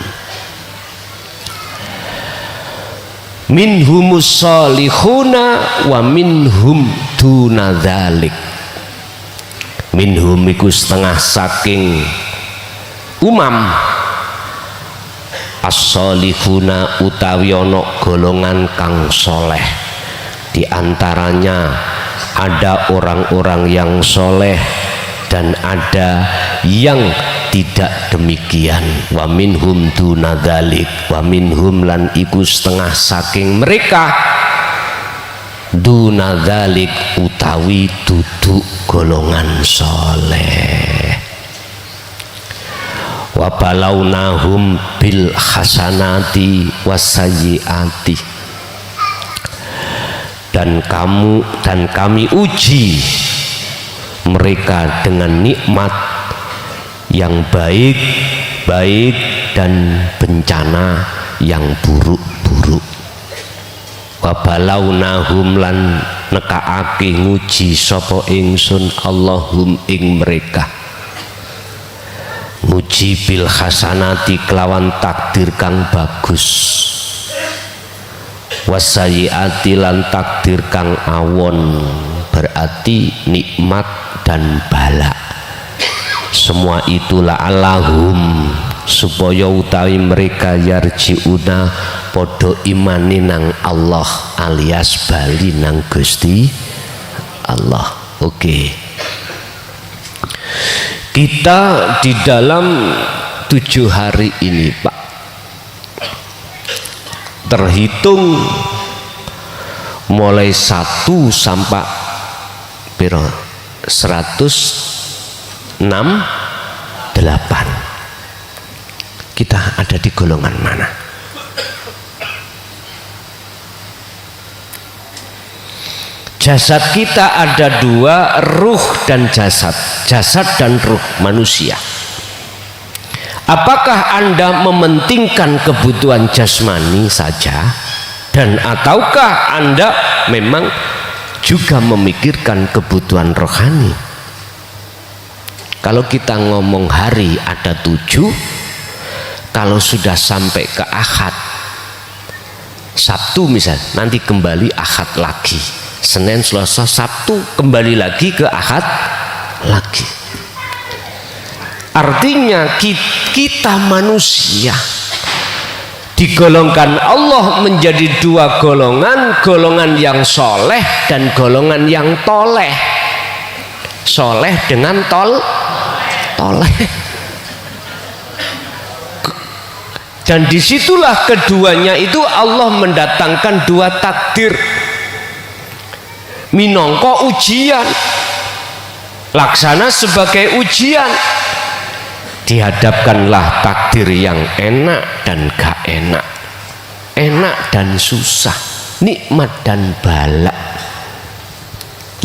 Minhumus salihuna wa minhum duna dzalik. Minhum iku setengah saking umam, as-salihuna utawi ana golongan kang soleh. Di antaranya ada orang-orang yang soleh dan ada yang tidak demikian. Wa minhum duna dzalik, wa minhum lan iku setengah saking mereka duna dzalik utawi duduk golongan soleh. Wa balawnahum bil hasanati wasayyiati, dan kami uji mereka dengan nikmat yang baik dan bencana yang buruk. Wa balawnahum lan nekaake nguji sapa ingsun Allahum ing mereka, nguji bil hasanati kelawan takdir kang bagus, wasayiati lan takdir kang awon, berarti nikmat dan bala. Semua itulah Allahum supaya utawi mereka yarjiuna podo imani nang Allah alias bali nang Gusti Allah. Oke. Kita di dalam 7 hari ini Pak, terhitung mulai 1 sampai 100 8. Kita ada di golongan mana? Jasad kita ada dua, ruh dan jasad. Jasad dan ruh manusia. Apakah Anda mementingkan kebutuhan jasmani saja, dan ataukah Anda memang juga memikirkan kebutuhan rohani? Kalau kita ngomong hari ada 7, kalau sudah sampai ke Ahad, Sabtu misal, nanti kembali Ahad lagi, Senin, Selasa, Sabtu kembali lagi ke Ahad lagi. Artinya kita manusia digolongkan Allah menjadi dua golongan, golongan yang soleh dan golongan yang toleh. Soleh dengan toleh. Dan disitulah keduanya itu Allah mendatangkan dua takdir minangka ujian, laksana sebagai ujian. Dihadapkanlah takdir yang enak dan gak enak, enak dan susah, nikmat dan bala.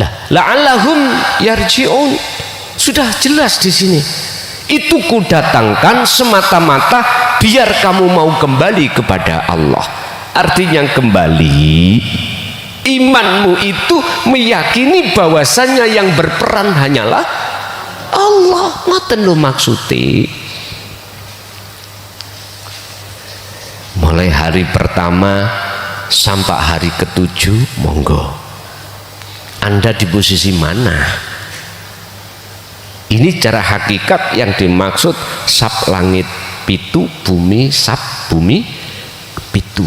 Lah, la'allahum yarji'un, sudah jelas di sini. Itu kudatangkan semata-mata biar kamu mau kembali kepada Allah. Artinya kembali, imanmu itu meyakini bahwasannya yang berperan hanyalah Allah. Ngoten lho maksudnya. Mulai hari pertama sampai hari ke-7, monggo. Anda di posisi mana? Ini cara hakikat yang dimaksud sab langit pitu, bumi sab bumi pitu.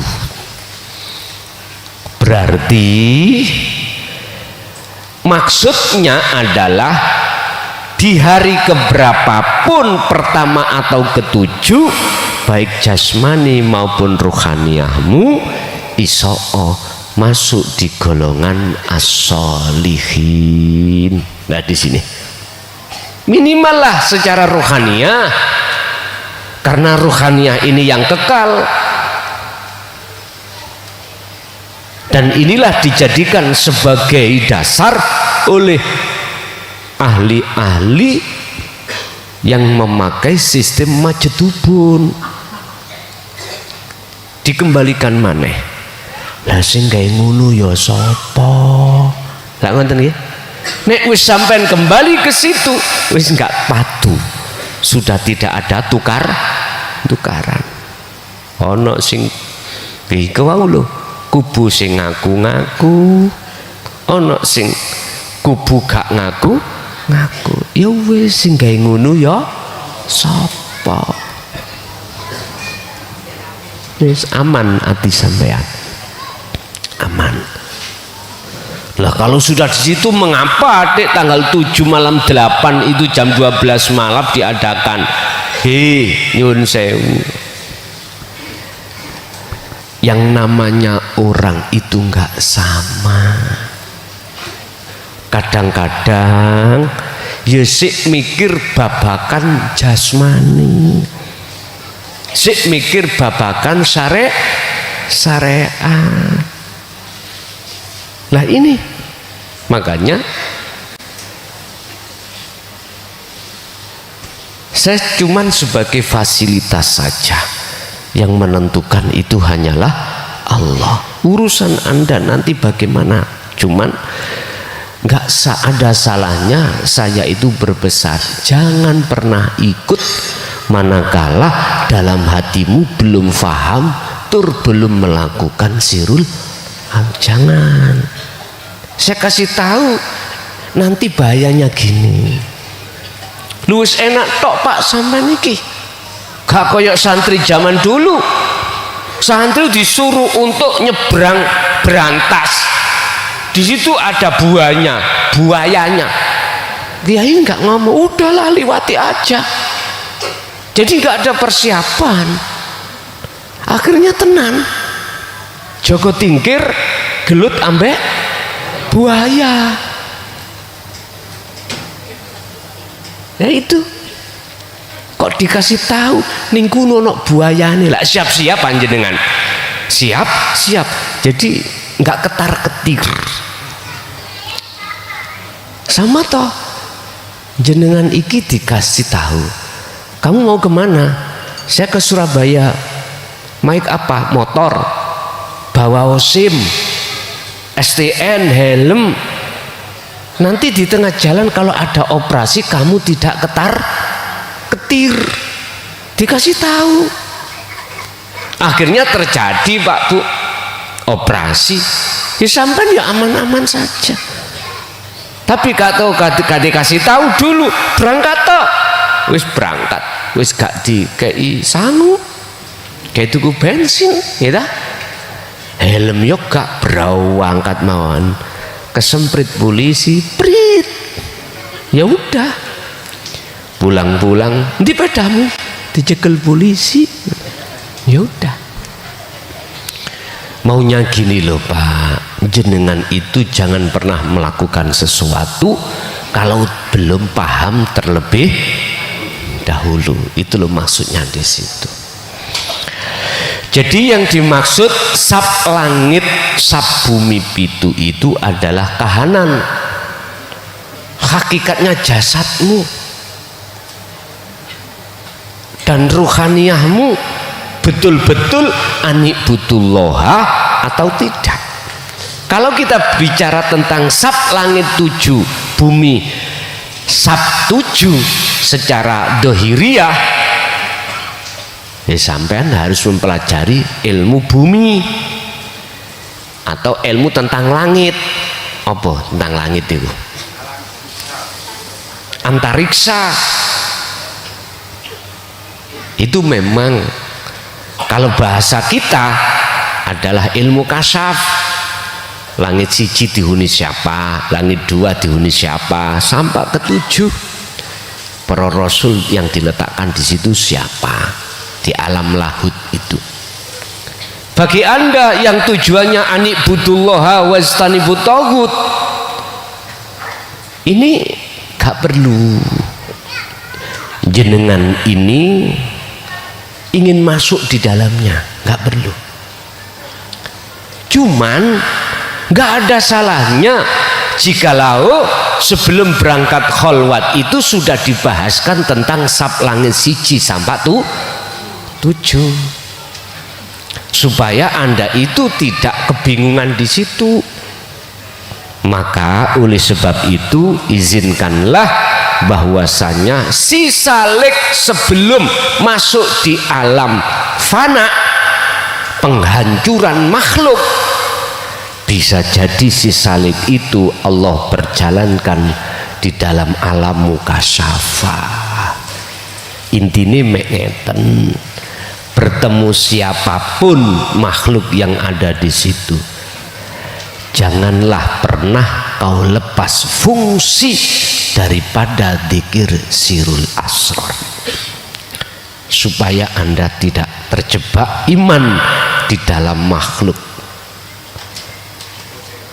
Berarti maksudnya adalah di hari keberapapun, pertama atau ke-7, baik jasmani maupun ruhaniyahmu iso'o masuk di golongan as-solihin. Nah di sini minimal lah secara ruhaniyah, karena ruhaniyah ini yang kekal, dan inilah dijadikan sebagai dasar oleh ahli-ahli yang memakai sistem majdubun. Dikembalikan maneh, lah sing gawe ngono ya sapa? Lah ngoten nggih. Nek wis sampean kembali ke situ, wis enggak padu, sudah tidak ada tukaran. Ono sing iki wae lho, kubu sing ngaku-ngaku, ono sing kubu gak ngaku, ya wis sing gawe ngono ya sapa? Wis aman ati sampean, aman. Lah kalau sudah di situ, mengapa dek tanggal 7 malam 8 itu jam 12 malam diadakan? Nyun sewu, yang namanya orang itu nggak sama. Kadang-kadang ya sik mikir babakan jasmani, sik mikir babakan syariat. Lah ini makanya saya cuman sebagai fasilitas saja, yang menentukan itu hanyalah Allah. Urusan Anda nanti bagaimana, cuman nggak ada salahnya saya itu berbesar. Jangan pernah ikut manakala dalam hatimu belum faham, tur belum melakukan sirul. Jangan. Saya kasih tahu nanti bahayanya gini. Luwes enak tok Pak sampean iki. Gak koyok santri zaman dulu. Santri disuruh untuk nyebrang berantas. Di situ ada buayanya. Kiai nggak ngomong, udahlah liwati aja. Jadi nggak ada persiapan. Akhirnya tenan. Joko tingkir gelut ambek buaya. Ya itu. Kok dikasih tahu ning kuno ono buayane lah, siap-siap panjenengan. Siap. Jadi enggak ketar-ketir. Sama toh jenengan iki dikasih tahu. Kamu mau kemana? Saya ke Surabaya. Naik apa? Motor. Bawa SIM, STN, helm. Nanti di tengah jalan kalau ada operasi kamu tidak ketar-ketir. Dikasih tahu. Akhirnya terjadi Pak Bu operasi. Ya sampai ya aman-aman saja. Tapi kata dikasih tahu dulu berangkat toh. Wis berangkat, wis gak dikei sangu. Kayak tuku bensin, ya dah. Helm yo gak berangkat mawon. Kesemprit polisi, prit. Ya udah. Pulang-pulang di pedamu dicekel polisi. Ya udah. Maunya gini loh Pak, jenengan itu jangan pernah melakukan sesuatu kalau belum paham terlebih dahulu. Itu loh maksudnya di situ. Jadi yang dimaksud sab langit sab bumi pitu itu adalah kahanan. Hakikatnya jasadmu dan ruhaniyahmu betul-betul anibudulloha atau tidak. Kalau kita bicara tentang sab langit 7 bumi sab 7 secara dohiriyah, ya sampean harus mempelajari ilmu bumi atau ilmu tentang langit. Apa tentang langit itu? Antariksa. Itu memang kalau bahasa kita adalah ilmu kasyaf. Langit siji dihuni siapa, langit 2 dihuni siapa, sampai ke 7 para rasul yang diletakkan di situ siapa di alam lahut itu. Bagi anda yang tujuannya anibudulloha wastanibut taghut, ini gak perlu. Jenengan ini ingin masuk di dalamnya, gak perlu. Cuman gak ada salahnya jikalau sebelum berangkat kholwat itu sudah dibahaskan tentang sab langit siji sampai 7, supaya anda itu tidak kebingungan di situ. Maka oleh sebab itu izinkanlah bahwasanya si salik sebelum masuk di alam fana, penghancuran makhluk, bisa jadi si salik itu Allah berjalankan di dalam alam mukasyafah. Intine mek ngeten, bertemu siapapun makhluk yang ada di situ, janganlah pernah kau lepas fungsi daripada dzikir sirul asrar, supaya anda tidak terjebak iman di dalam makhluk.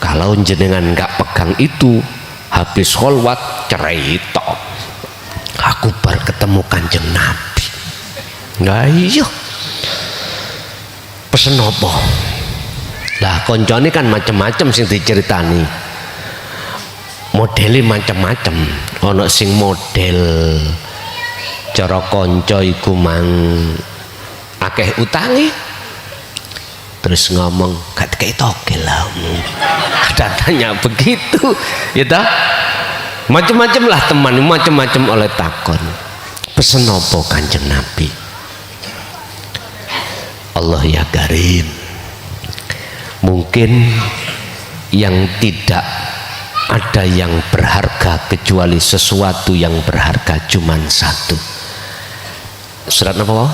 Kalau jenengan nggak pegang itu, habis kholwat cerita aku baru ketemu Kanjeng Nabi. Nah iya, pesen apa? Lah koncone kan macam-macam sing diceritani, modelnya macam-macam. Ono sing model cara konco iku mang akeh utangi, terus ngomong gak kayak togel lah, datanya begitu, ya tak? Macam-macam lah teman, macam-macam oleh takon. Pesen apa Kanjeng Nabi? Allah ya karim, mungkin yang tidak ada yang berharga kecuali sesuatu yang berharga cuman satu. Surat apa?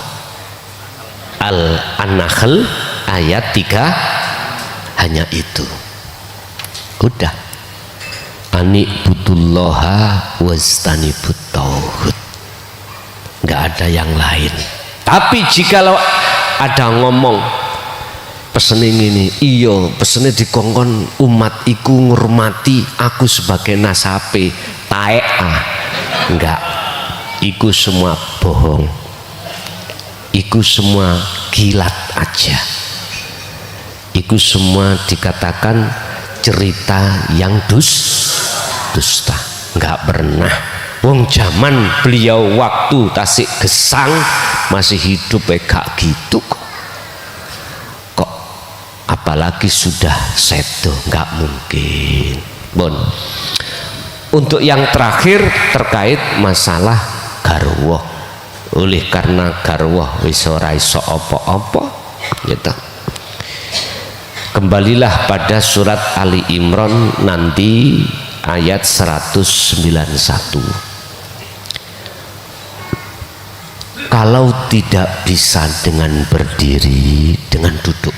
Al-Nahl ayat 3, hanya itu. Udah. Anibudulloha wastanibut taghut. Nggak ada yang lain. Tapi jikalau ada ngomong pesen ini, iyo pesennya dikongkon umat iku ngurmati aku sebagai nasabe taek, enggak, iku semua bohong, iku semua kilat aja, iku semua dikatakan cerita yang dusta. Nggak pernah. Wong zaman beliau waktu tasik gesang masih hidup gak gitu kok apalagi sudah sedo, nggak mungkin. Bon, untuk yang terakhir terkait masalah garwa, oleh karena garwa wis ora iso apa-apa gitu. Kembalilah pada surat Ali Imran nanti ayat 191. Kalau tidak bisa dengan berdiri, dengan duduk.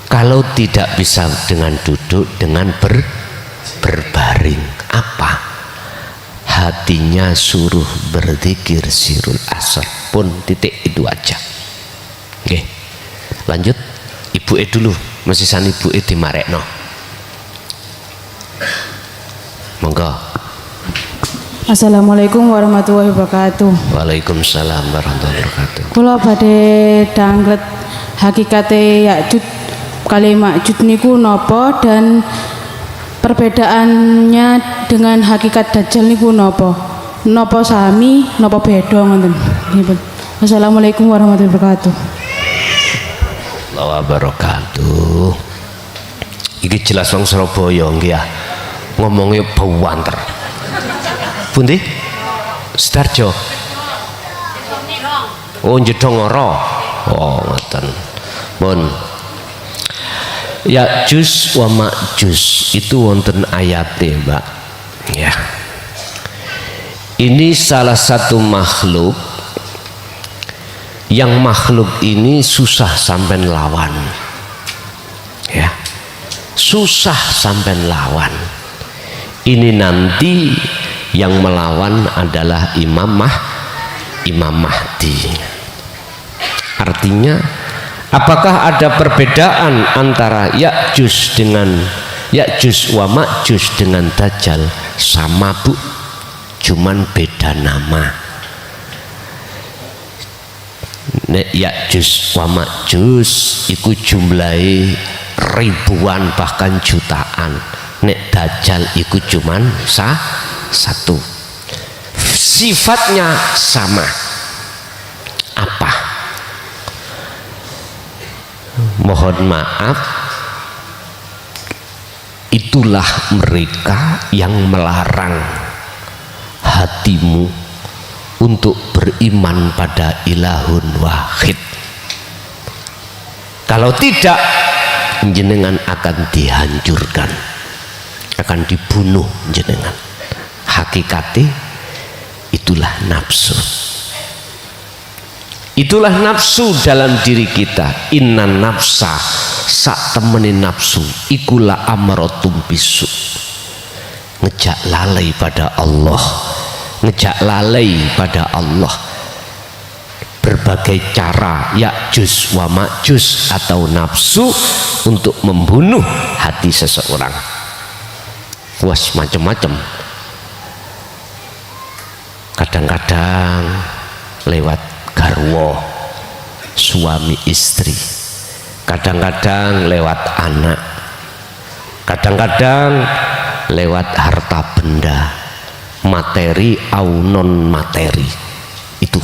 Kalau tidak bisa dengan duduk, dengan berbaring. Apa? Hatinya suruh berzikir sirul asar. Pun titik itu aja. Oke, lanjut. Ibu dulu, masih san ibu di Marekno. Monggo. Assalamualaikum warahmatullahi wabarakatuh. Waalaikumsalam warahmatullahi wabarakatuh. Kula badhe danglet hakikate Ya'juj kali Ma'juj niku napa dan perbedaannya dengan hakikat Dajjal niku napa? Napa sami, napa beda ngoten. Nggih. Assalamualaikum warahmatullahi wabarakatuh. Wabarakatuh. Iki jelas wong Surabaya nggih ya. Ngomongnya bawanter. Pundi? Sidarjo. Oh, Jedongoro. Oh, ngoten. Mun. Ya'juj wa Ma'juj itu wonten ayate, Mbak. Ya. Ini salah satu makhluk yang makhluk ini susah sampai lawan. Ya. Susah sampai lawan. Ini nanti yang melawan adalah Imam Mahdi. Artinya, apakah ada perbedaan antara Ya'juj wa Ma'juj dengan Dajjal? Sama, Bu, cuman beda nama. Nek Ya'juj wa Ma'juj iku jumlahe ribuan bahkan jutaan. Nek Dajjal iku cuman satu. Sifatnya sama. Apa? Mohon maaf, itulah mereka yang melarang hatimu untuk beriman pada ilahun wahid. Kalau tidak, jenengan akan dihancurkan, akan dibunuh jenengan. Hakikatnya itulah nafsu. Itulah nafsu dalam diri kita. Inna nafsa, sak temeni nafsu ikulah amrotum bisu. Ngejak lalai pada Allah, ngejak lalai pada Allah. Berbagai cara Ya'juj wa Ma'juj atau nafsu untuk membunuh hati seseorang. Was macam-macam. Kadang-kadang lewat garwa, suami istri, kadang-kadang lewat anak, kadang-kadang lewat harta benda, materi au non materi. Itu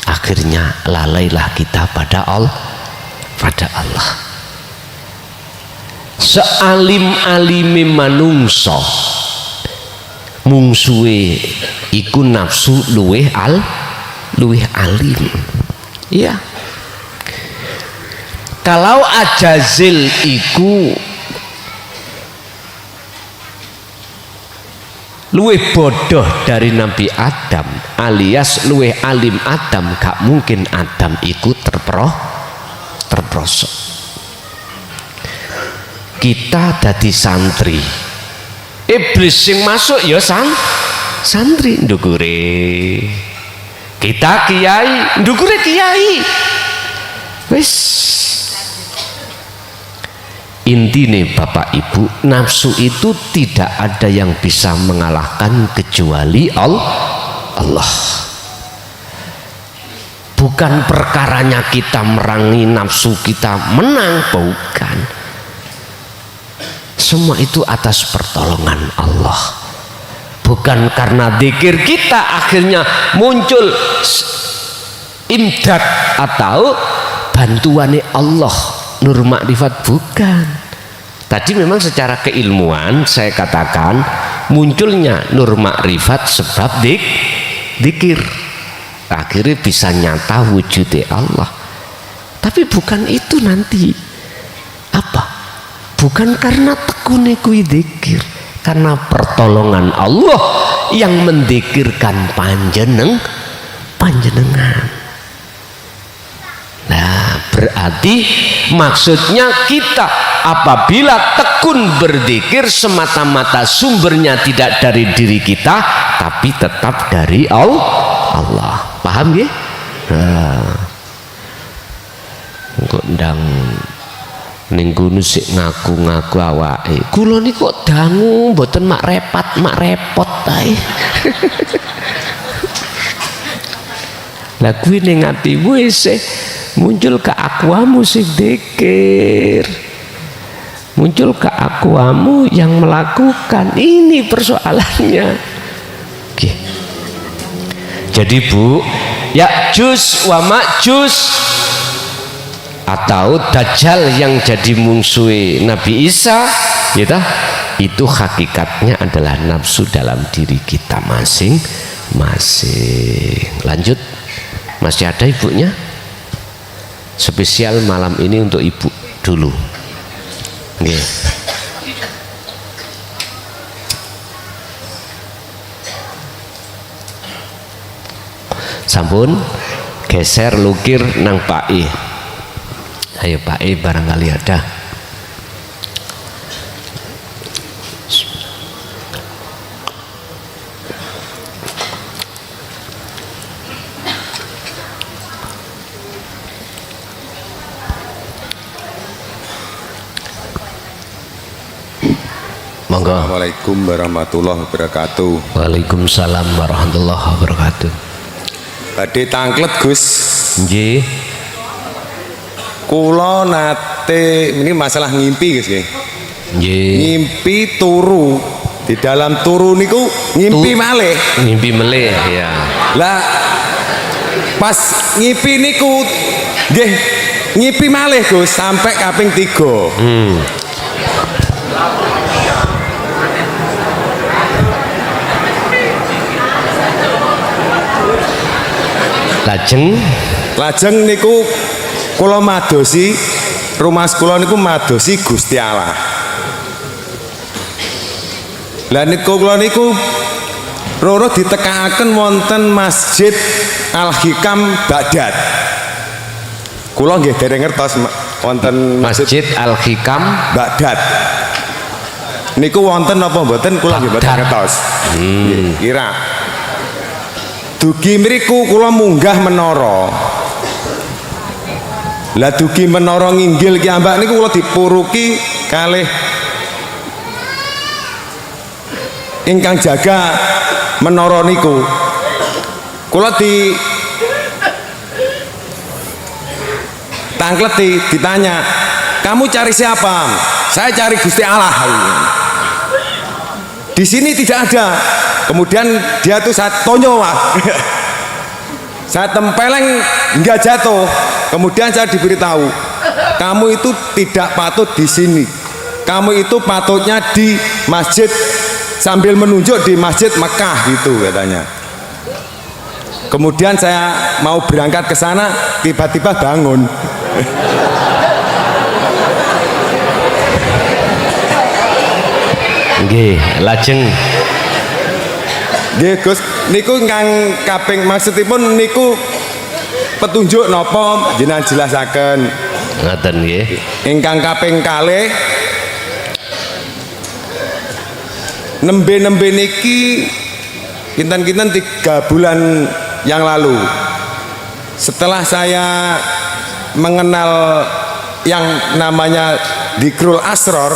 akhirnya lalailah kita pada Allah. Sealim-alime manungso mungsuhe iku nafsu luweh alim. Iya. Kalau Ajazil iku luweh bodoh dari Nabi Adam alias luweh alim Adam, gak mungkin Adam iku terprosok. Kita dadi santri, iblis sing masuk ya santri ndukure. Kita kiai ndukure kiai. Wis intine Bapak Ibu, nafsu itu tidak ada yang bisa mengalahkan kecuali Allah. Allah. Bukan perkaranya kita merangi nafsu kita menang, bukan. Semua itu atas pertolongan Allah. Bukan karena zikir kita akhirnya muncul imdad atau bantuannya Allah nur makrifat, bukan. Tadi memang secara keilmuan saya katakan munculnya nur makrifat sebab zikir. Akhirnya bisa nyata wujudnya Allah. Tapi bukan itu nanti. Apa? Bukan karena tekune kuwi zikir, karena pertolongan Allah yang mendikirkan panjenengan. Nah, berarti maksudnya kita apabila tekun berzikir semata-mata sumbernya tidak dari diri kita, tapi tetap dari Allah. Paham ya? Kok ndang ning kono sik ngaku-ngaku awake. Kula niku kok dangu mboten mak repot ae. Lah kuwi ning atimu isih muncul keakuamu sing dzikir. Muncul keakuamu yang melakukan. Ini persoalannya. Oke. Jadi Bu, Ya'juj wa Ma'juj atau Dajjal yang jadi musuh Nabi Isa, gitu, itu hakikatnya adalah nafsu dalam diri kita masing-masing. Lanjut, masih ada ibunya? Spesial malam ini untuk ibu dulu. Oke. Sampun geser lukir nang Pak I. Ayo Pak I barangkali ada. Monggo. Assalamualaikum warahmatullahi wabarakatuh. Waalaikumsalam warahmatullahi wabarakatuh. Badhe tangklet Gus. Nggih. Kula nate ini masalah ngimpi Gus nggih. Nggih. Ngimpi turu. Di dalam turu niku ngimpi malih. Ngimpi melih ya. Lah pas ngimpi niku nggih ngimpi malih Gus sampai kaping 3. Lajeng niku kula madosi rumah kula niku madosi Gusti Allah. Lah niku kula niku roro ditekakaken wonten Masjid Al-Hikam Baghdad. Kula nggih dereng ngertos wonten Masjid Al-Hikam Baghdad. Niku wonten napa mboten kula nggih mboten ngertos. Kira dugi mriku kula munggah menara. Lah dugi menara nginggil ki ambak niku kula dipuruki kalih ingkang jaga menara niku. Kula di tangkleti ditanya, "Kamu cari siapa?" "Saya cari Gusti Allah." Di sini tidak ada. Kemudian dia tuh saya tonyo saya tempeleng nggak jatuh. Kemudian saya diberitahu, kamu itu tidak patut di sini, kamu itu patutnya di masjid, sambil menunjuk di masjid Mekah gitu katanya. Kemudian saya mau berangkat ke sana, tiba-tiba bangun. Nggih, lajeng Nggih Gus, niku ingkang kaping maksudipun niku petunjuk napa jenengan jelasaken. ngaten nggih. Ingkang kaping kalih nembe-nembe niki kinten-kinten 3 bulan yang lalu. Setelah saya mengenal yang namanya Dzikrul Asror,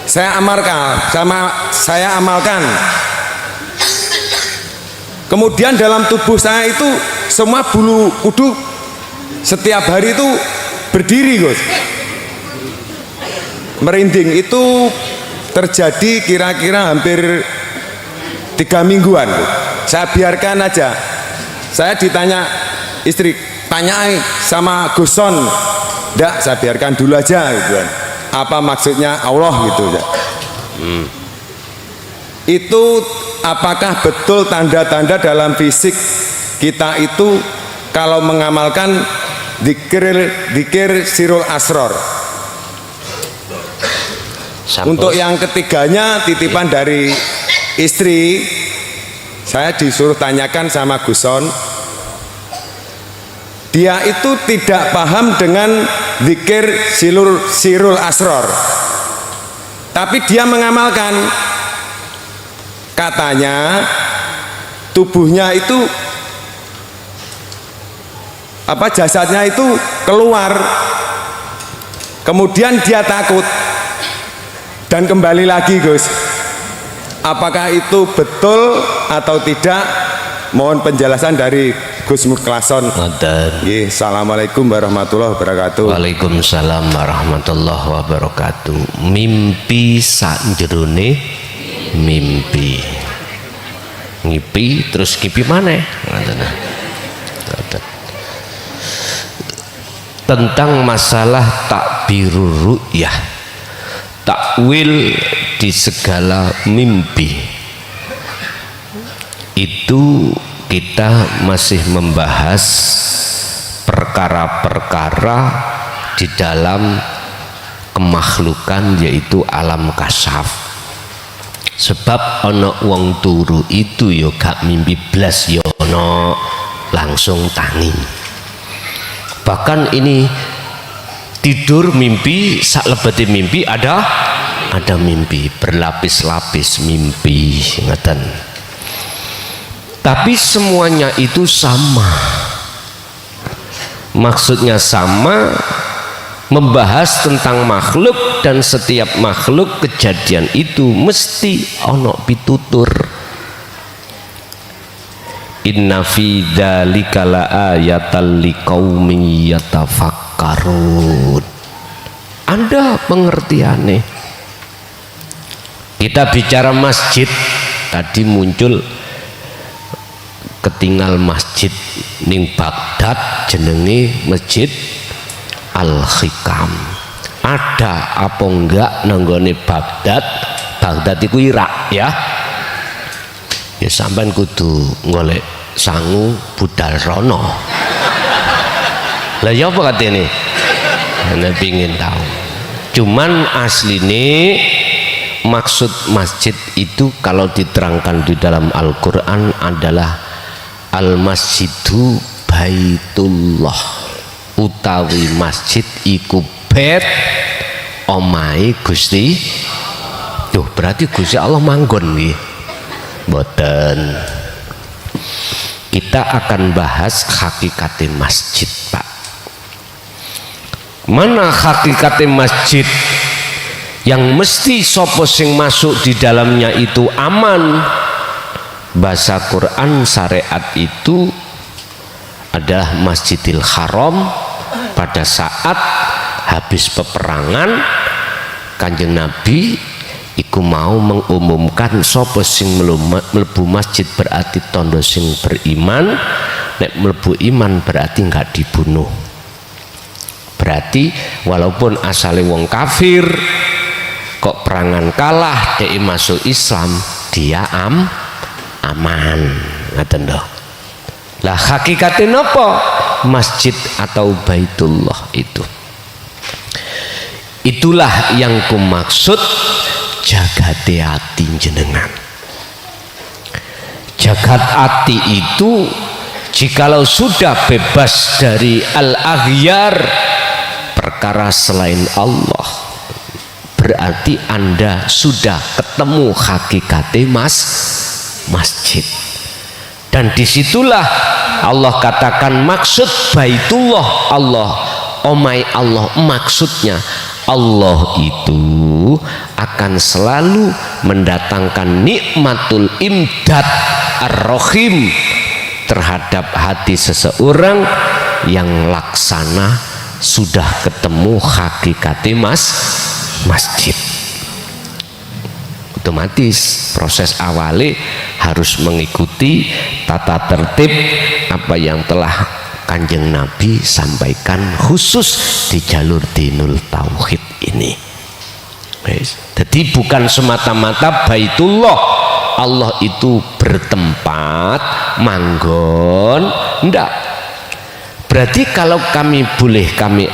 saya amalkan Kemudian dalam tubuh saya itu semua bulu kuduk setiap hari itu berdiri, Gus. Merinding itu terjadi kira-kira hampir 3 mingguan. Saya biarkan aja. Saya ditanya istri, tanyai sama Guson. Enggak, saya biarkan dulu aja gitu kan. Apa maksudnya Allah gitu ya. Itu apakah betul tanda-tanda dalam fisik kita itu kalau mengamalkan dzikir sirul asror? Untuk yang ketiganya titipan dari istri, saya disuruh tanyakan sama Guson. Dia itu tidak paham dengan dzikir sirul asror, tapi dia mengamalkan. Katanya tubuhnya itu jasadnya itu keluar, kemudian dia takut dan kembali lagi, Gus. Apakah itu betul atau tidak? Mohon penjelasan dari Gus Muklason. Assalamualaikum warahmatullahi wabarakatuh. Waalaikumsalam warahmatullahi wabarakatuh. Mimpi sakjerone mimpi. Ngipi terus ngipi maneh. Tentang masalah takbirur ru'yah, takwil di segala mimpi, itu kita masih membahas perkara-perkara di dalam kemakhlukan, yaitu alam kasaf. Sebab ono wong turu itu yo gak mimpi blas, yo ono langsung tangi. Bahkan ini tidur mimpi, sak lebeti mimpi ada mimpi berlapis-lapis mimpi, ngeten. Tapi semuanya itu sama, maksudnya sama, membahas tentang makhluk, dan setiap makhluk kejadian itu mesti ono pitutur. Inna fi dzalika laayatal liqaumin yatafakkarun. Ada pengertiannya. Kita bicara masjid, tadi muncul ketinggal masjid ning Baghdad jenenge Masjid Al-Hikam. Ada apa enggak nanggone Baghdad? Baghdad itu Irak ya. Ya sampean kudu golek sangu budal rono. Lah ya apa katene? Ana pingin tahu. Cuman asline maksud masjid itu kalau diterangkan di dalam Al-Qur'an adalah al-masjidu baitullah, utawi masjid iku bet omahe Gusti. Tuh berarti Gusti Allah manggon nggih. Boten. Kita akan bahas hakikate masjid, Pak. Mana hakikate masjid yang mesti sopo sing masuk di dalamnya itu aman? Bahasa Quran syariat itu adalah Masjidil Haram. Pada saat habis peperangan, Kanjeng Nabi iku mau mengumumkan sapa sing mlebu masjid berarti tondo sing beriman, nek mlebu iman berarti enggak dibunuh. Berarti walaupun asale wong kafir kok perangan kalah dia masuk Islam, dia aman. Ngaten lho. Lah hakikatnya napa? Masjid atau Baitullah itu. Itulah yang kumaksud jagate ati jenengan. Jagat ati itu jikalau sudah bebas dari al-aghyar, perkara selain Allah, berarti Anda sudah ketemu hakikate masjid. Dan disitulah Allah katakan maksud Baitullah Allah, omai Allah, maksudnya Allah itu akan selalu mendatangkan nikmatul imdad, ar-rahim terhadap hati seseorang yang laksana sudah ketemu hakikati masjid. Otomatis proses awali harus mengikuti tata tertib apa yang telah Kanjeng Nabi sampaikan khusus di jalur dinul tauhid ini. Jadi bukan semata-mata Baitullah Allah itu bertempat manggon, enggak. Berarti kalau kami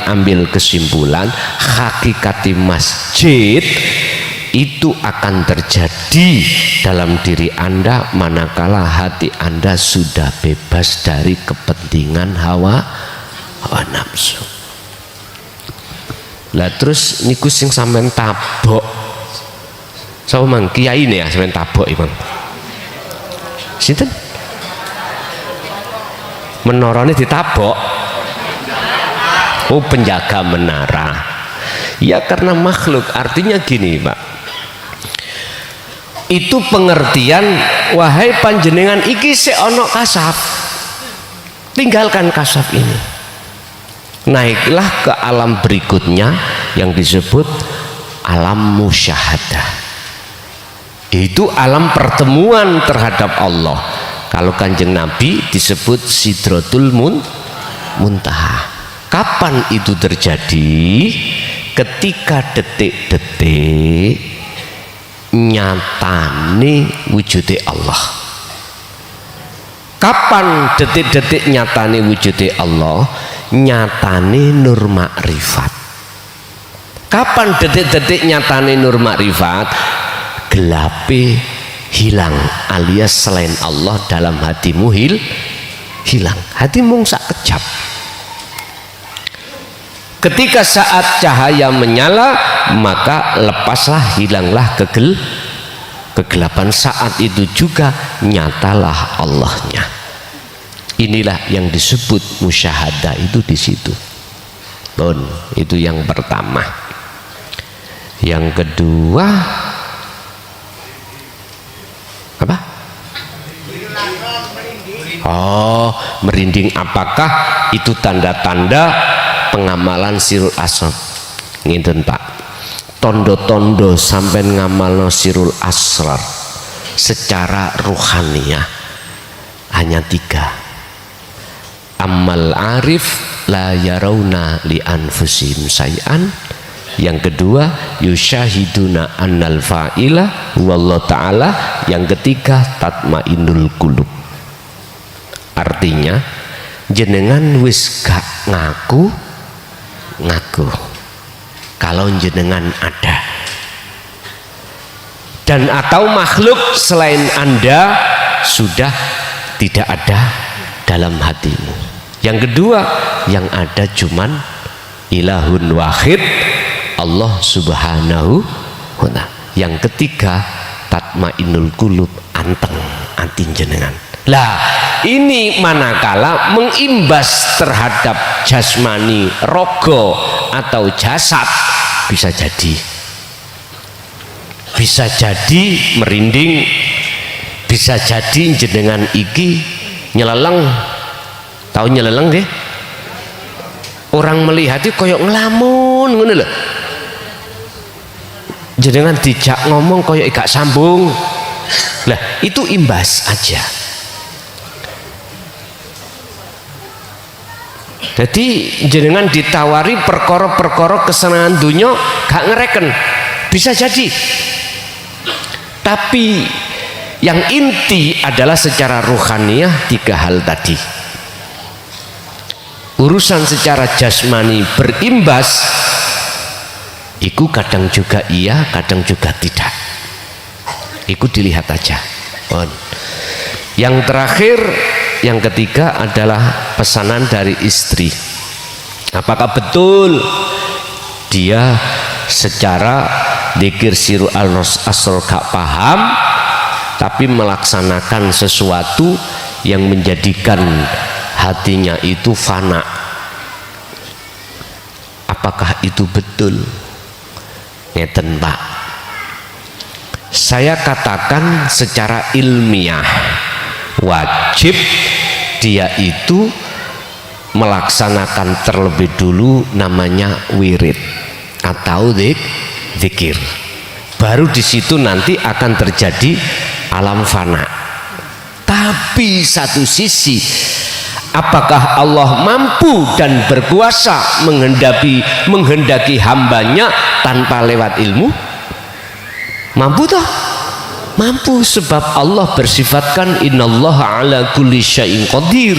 ambil kesimpulan hakikati masjid itu akan terjadi dalam diri Anda manakala hati Anda sudah bebas dari kepentingan hawa nafsu. Lah terus niku sing sampean tabok. Sapa mang kiai ne ya sampean tabok iki, Mang? Sinten? Menorone ditabok. Oh, penjaga menara. Ya karena makhluk, artinya gini, Pak. Itu pengertian wahai panjenengan iki sik ana kasaf. Tinggalkan kasaf ini. Naiklah ke alam berikutnya yang disebut alam musyahadah. Itu alam pertemuan terhadap Allah. Kalau Kanjeng Nabi disebut Sidratul Muntaha. Kapan itu terjadi? Ketika detik-detik nyatane wujude Allah. Kapan detik-detik nyatane wujude Allah? Nyatane nur makrifat. Kapan detik-detik nyatane nur makrifat? Gelape hilang alias selain Allah dalam hatimu hilang. Hatimu sak kejap. Ketika saat cahaya menyala maka lepaslah, hilanglah kegelapan. Saat itu juga nyatalah Allahnya. Inilah yang disebut musyahadah itu di situ. Bon, itu yang pertama. Yang kedua apa? Oh, merinding. Apakah itu tanda-tanda pengamalan sirul asrar? Ngeten Pak, tondo-tondo sampai ngamalno sirul asrar secara ruhaniyah hanya 3. Amal arif la yarawna li anfusihim say'an. Yang kedua yusyahiduna annal fa'ila wallahu ta'ala. Yang ketiga tatmainul qulub. Artinya jenengan wis gak ngaku kalau jenengan ada, dan atau makhluk selain Anda sudah tidak ada dalam hatimu. Yang kedua, yang ada cuman ilahun wahid, Allah subhanahu wa ta'ala. Yang ketiga tatmainul qulub, anteng antin jenengan. Lah ini manakala mengimbas terhadap jasmani, rogo atau jasad, bisa jadi merinding, bisa jadi jenengan iki nyeleleng. Tahu nyeleleng deh? Orang melihat itu koyok ngelamun ngono lho. Jenengan dijak ngomong koyok gak sambung. Lah itu imbas aja. Jadi jenengan ditawari perkara-perkara kesenangan dunia gak ngereken, bisa jadi. Tapi yang inti adalah secara ruhaniyah 3 hal tadi. Urusan secara jasmani berimbas, iku kadang juga iya, kadang juga tidak. Iku dilihat aja. Yang terakhir, yang ketiga adalah pesanan dari istri. Apakah betul dia secara dzikir sirul asrar gak paham, tapi melaksanakan sesuatu yang menjadikan hatinya itu fana? Apakah itu betul? Ngeten Pak, saya katakan secara ilmiah wajib dia itu melaksanakan terlebih dulu namanya wirid atau zikir. Baru di situ nanti akan terjadi alam fana. Tapi satu sisi, apakah Allah mampu dan berkuasa menghendaki hambanya tanpa lewat ilmu? Mampu toh? Mampu, sebab Allah bersifatkan innallaha ala kulli syai'in qadir.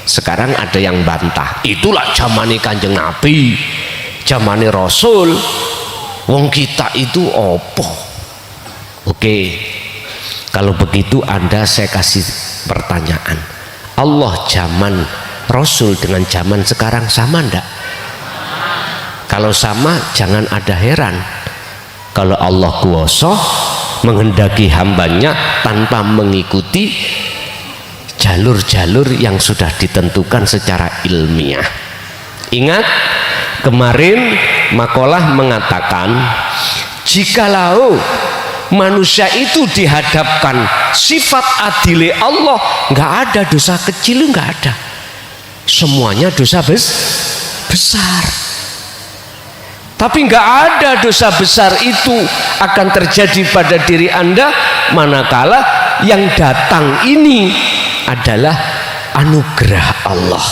Sekarang ada yang bantah, itulah zamane Kanjeng Nabi, zamane Rasul. Wong kita itu opo? Oke, kalau begitu saya kasih pertanyaan. Allah zaman Rasul dengan zaman sekarang sama ndak? Kalau sama, jangan ada heran kalau Allah kuasa menghendaki hambanya tanpa mengikuti jalur-jalur yang sudah ditentukan secara ilmiah. Ingat kemarin makalah mengatakan, jikalau manusia itu dihadapkan sifat adile Allah, nggak ada dosa kecil, nggak ada, semuanya dosa besar. Tapi nggak ada dosa besar itu akan terjadi pada diri Anda manakala yang datang ini adalah anugerah Allah.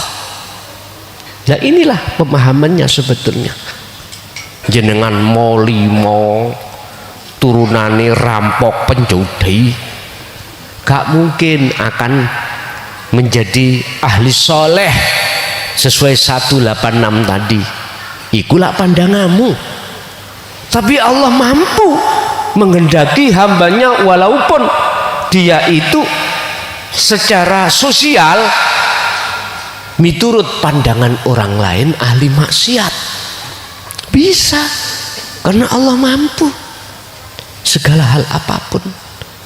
Ya inilah pemahamannya sebetulnya. Jenengan molimo turunane rampok penjudi, gak mungkin akan menjadi ahli soleh sesuai 186 tadi. Ikulah pandanganmu. Tapi Allah mampu menghendaki hambanya walaupun dia itu secara sosial miturut pandangan orang lain ahli maksiat. Bisa, karena Allah mampu segala hal apapun.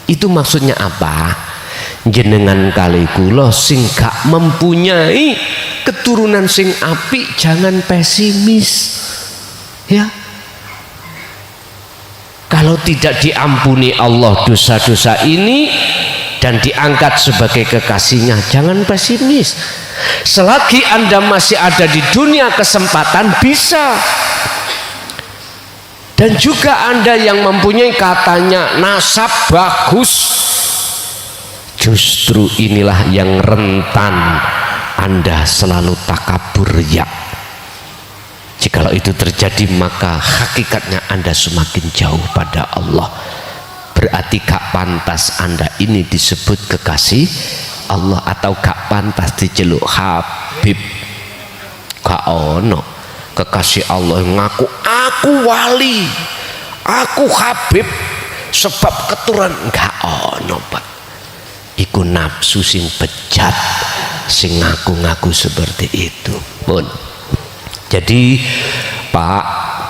Itu maksudnya apa? Jenengan kali kula sing gak mempunyai keturunan sing apik jangan pesimis ya. Kalau tidak diampuni Allah dosa-dosa ini dan diangkat sebagai kekasihnya, jangan pesimis. Selagi Anda masih ada di dunia, kesempatan bisa. Dan juga Anda yang mempunyai katanya nasab bagus, justru inilah yang rentan Anda selalu takabur ya. Jikalau itu terjadi, maka hakikatnya Anda semakin jauh pada Allah. Berarti gak pantas Anda ini disebut kekasih Allah, atau gak pantas diceluk Habib. Gak ono kekasih Allah yang ngaku aku wali, aku Habib sebab keturunan. Gak ono Pak. Iku nafsu sing bejat sing ngaku-ngaku seperti itu pun. Jadi Pak,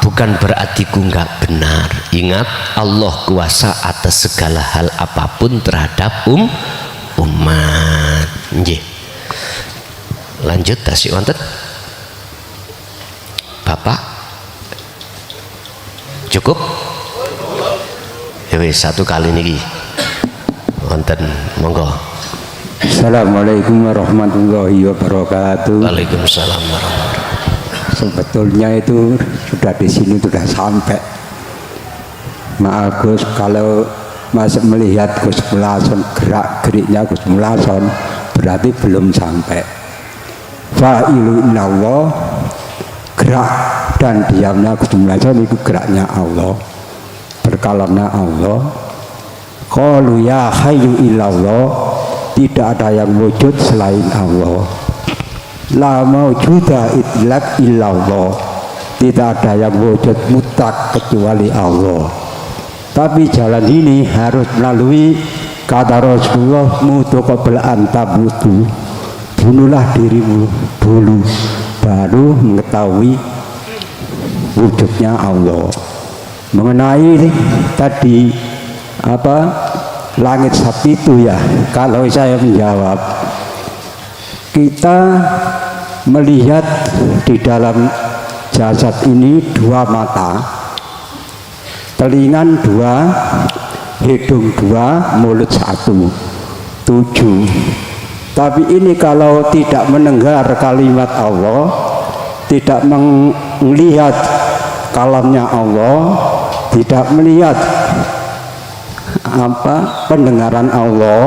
bukan berarti ku nggak benar. Ingat, Allah kuasa atas segala hal apapun terhadap umat. Nggih. Lanjut tasik wonten. Bapak cukup? Ya wis, satu kali niki. Wonten monggo. Assalamualaikum warahmatullahi wabarakatuh. Waalaikumsalam warahmatullahi wabarakatuh. Sebetulnya itu sudah di sini sudah sampai. Maaf Gus, kalau masih melihat Gus Mulason, gerak-geriknya Gus Mulason berarti belum sampai. Fa'ilu inallah, gerak dan diamnya Gus Mulason itu geraknya Allah, berkalamnya Allah. Qalu ya hayyu illallah, tidak ada yang wujud selain Allah. La maujuda itlaq illallah, tidak ada yang wujud mutlak kecuali Allah. Tapi jalan ini harus melalui kata Rasulullah, mutu qabla antabutu, bunuhlah dirimu dulu baru mengetahui wujudnya Allah. Mengenai tadi apa langit sapi itu ya, kalau saya menjawab, kita melihat di dalam jasad ini dua mata, telinga dua, hidung dua, mulut satu. tujuh. Tapi ini kalau tidak mendengar kalimat Allah, tidak melihat kalamnya Allah, tidak melihat pendengaran Allah,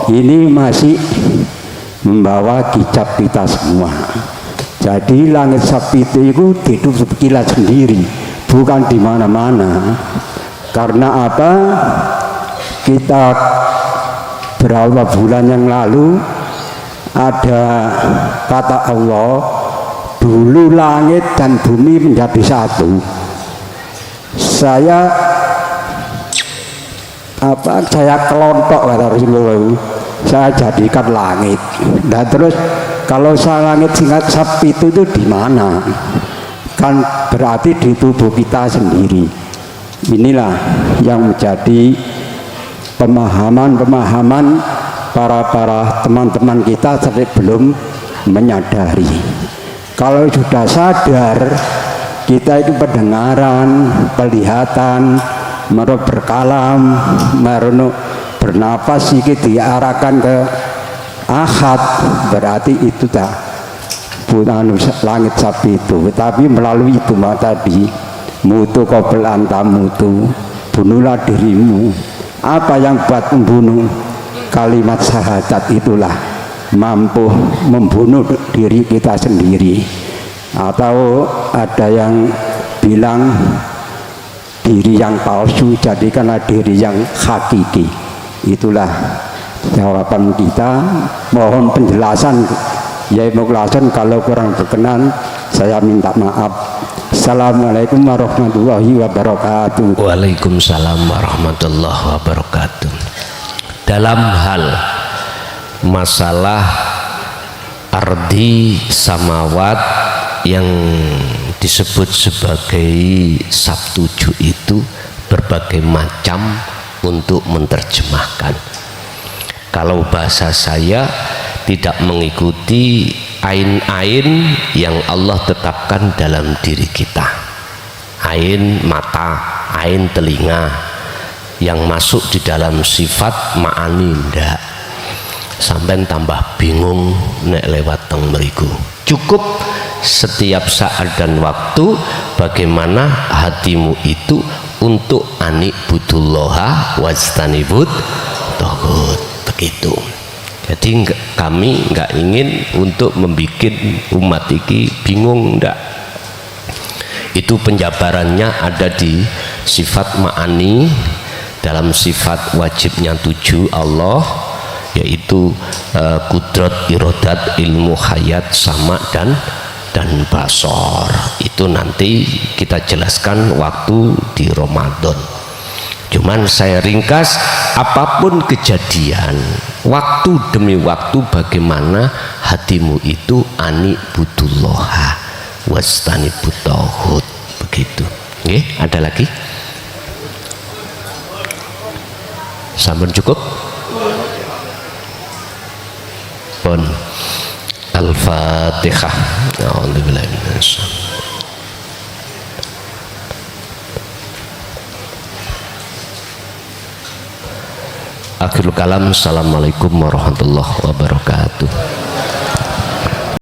ini masih membawa kicap kita semua. Jadi langit Sapitu itu ditutup kilat sendiri, bukan di mana-mana. Karena apa? Kita berapa bulan yang lalu ada kata Allah, dulu langit dan bumi menjadi satu. Saya kelontok kata Rasulullah, saya jadikan langit. Dan terus kalau saya langit singkat Sapitu itu di mana? Kan berarti di tubuh kita sendiri. Inilah yang menjadi pemahaman para teman-teman kita sampai belum menyadari. Kalau sudah sadar, kita itu pendengaran, penglihatan, meru berkalam, meru bernapas sedikit diarahkan ke ahad, berarti itu tak bukan langit Sapitu. Tapi melalui itu tadi, mutu qabl anta mutu, bunuhlah dirimu. Apa yang buat membunuh? Kalimat syahadat itulah mampu membunuh diri kita sendiri. Atau ada yang bilang diri yang palsu jadikanlah diri yang hakiki. Itulah jawaban kita. Mohon penjelasan Yai Mukhlason, kalau kurang berkenan saya minta maaf. Assalamualaikum warahmatullahi wabarakatuh. Waalaikumsalam warahmatullahi wabarakatuh. Dalam hal masalah ardi samawat yang disebut sebagai Sabtuju itu berbagai macam untuk menerjemahkan. Kalau bahasa saya tidak mengikuti ain-ain yang Allah tetapkan dalam diri kita. Ain mata, ain telinga yang masuk di dalam sifat ma'ani ndak. Sampai tambah bingung nek lewat teng mriku. Cukup setiap saat dan waktu bagaimana hatimu itu untuk anik butullaha wajtanibut taghut, begitu. Jadi kami nggak ingin untuk membuat umat ini bingung, ndak. Itu penjabarannya ada di sifat ma'ani dalam sifat wajibnya 7 Allah, yaitu kudrat, irodat, ilmu, hayat, sama dan basor. Itu nanti kita jelaskan waktu di Ramadan. Cuman saya ringkas, apapun kejadian, waktu demi waktu bagaimana hatimu itu ani butullaha wastanibut taghut, begitu. Nggih, ada lagi? Sampun cukup? Pun Al-Fatihah. A'udzubillahi minasyaitonir. Akhirul kalam. Assalamualaikum warahmatullahi wabarakatuh.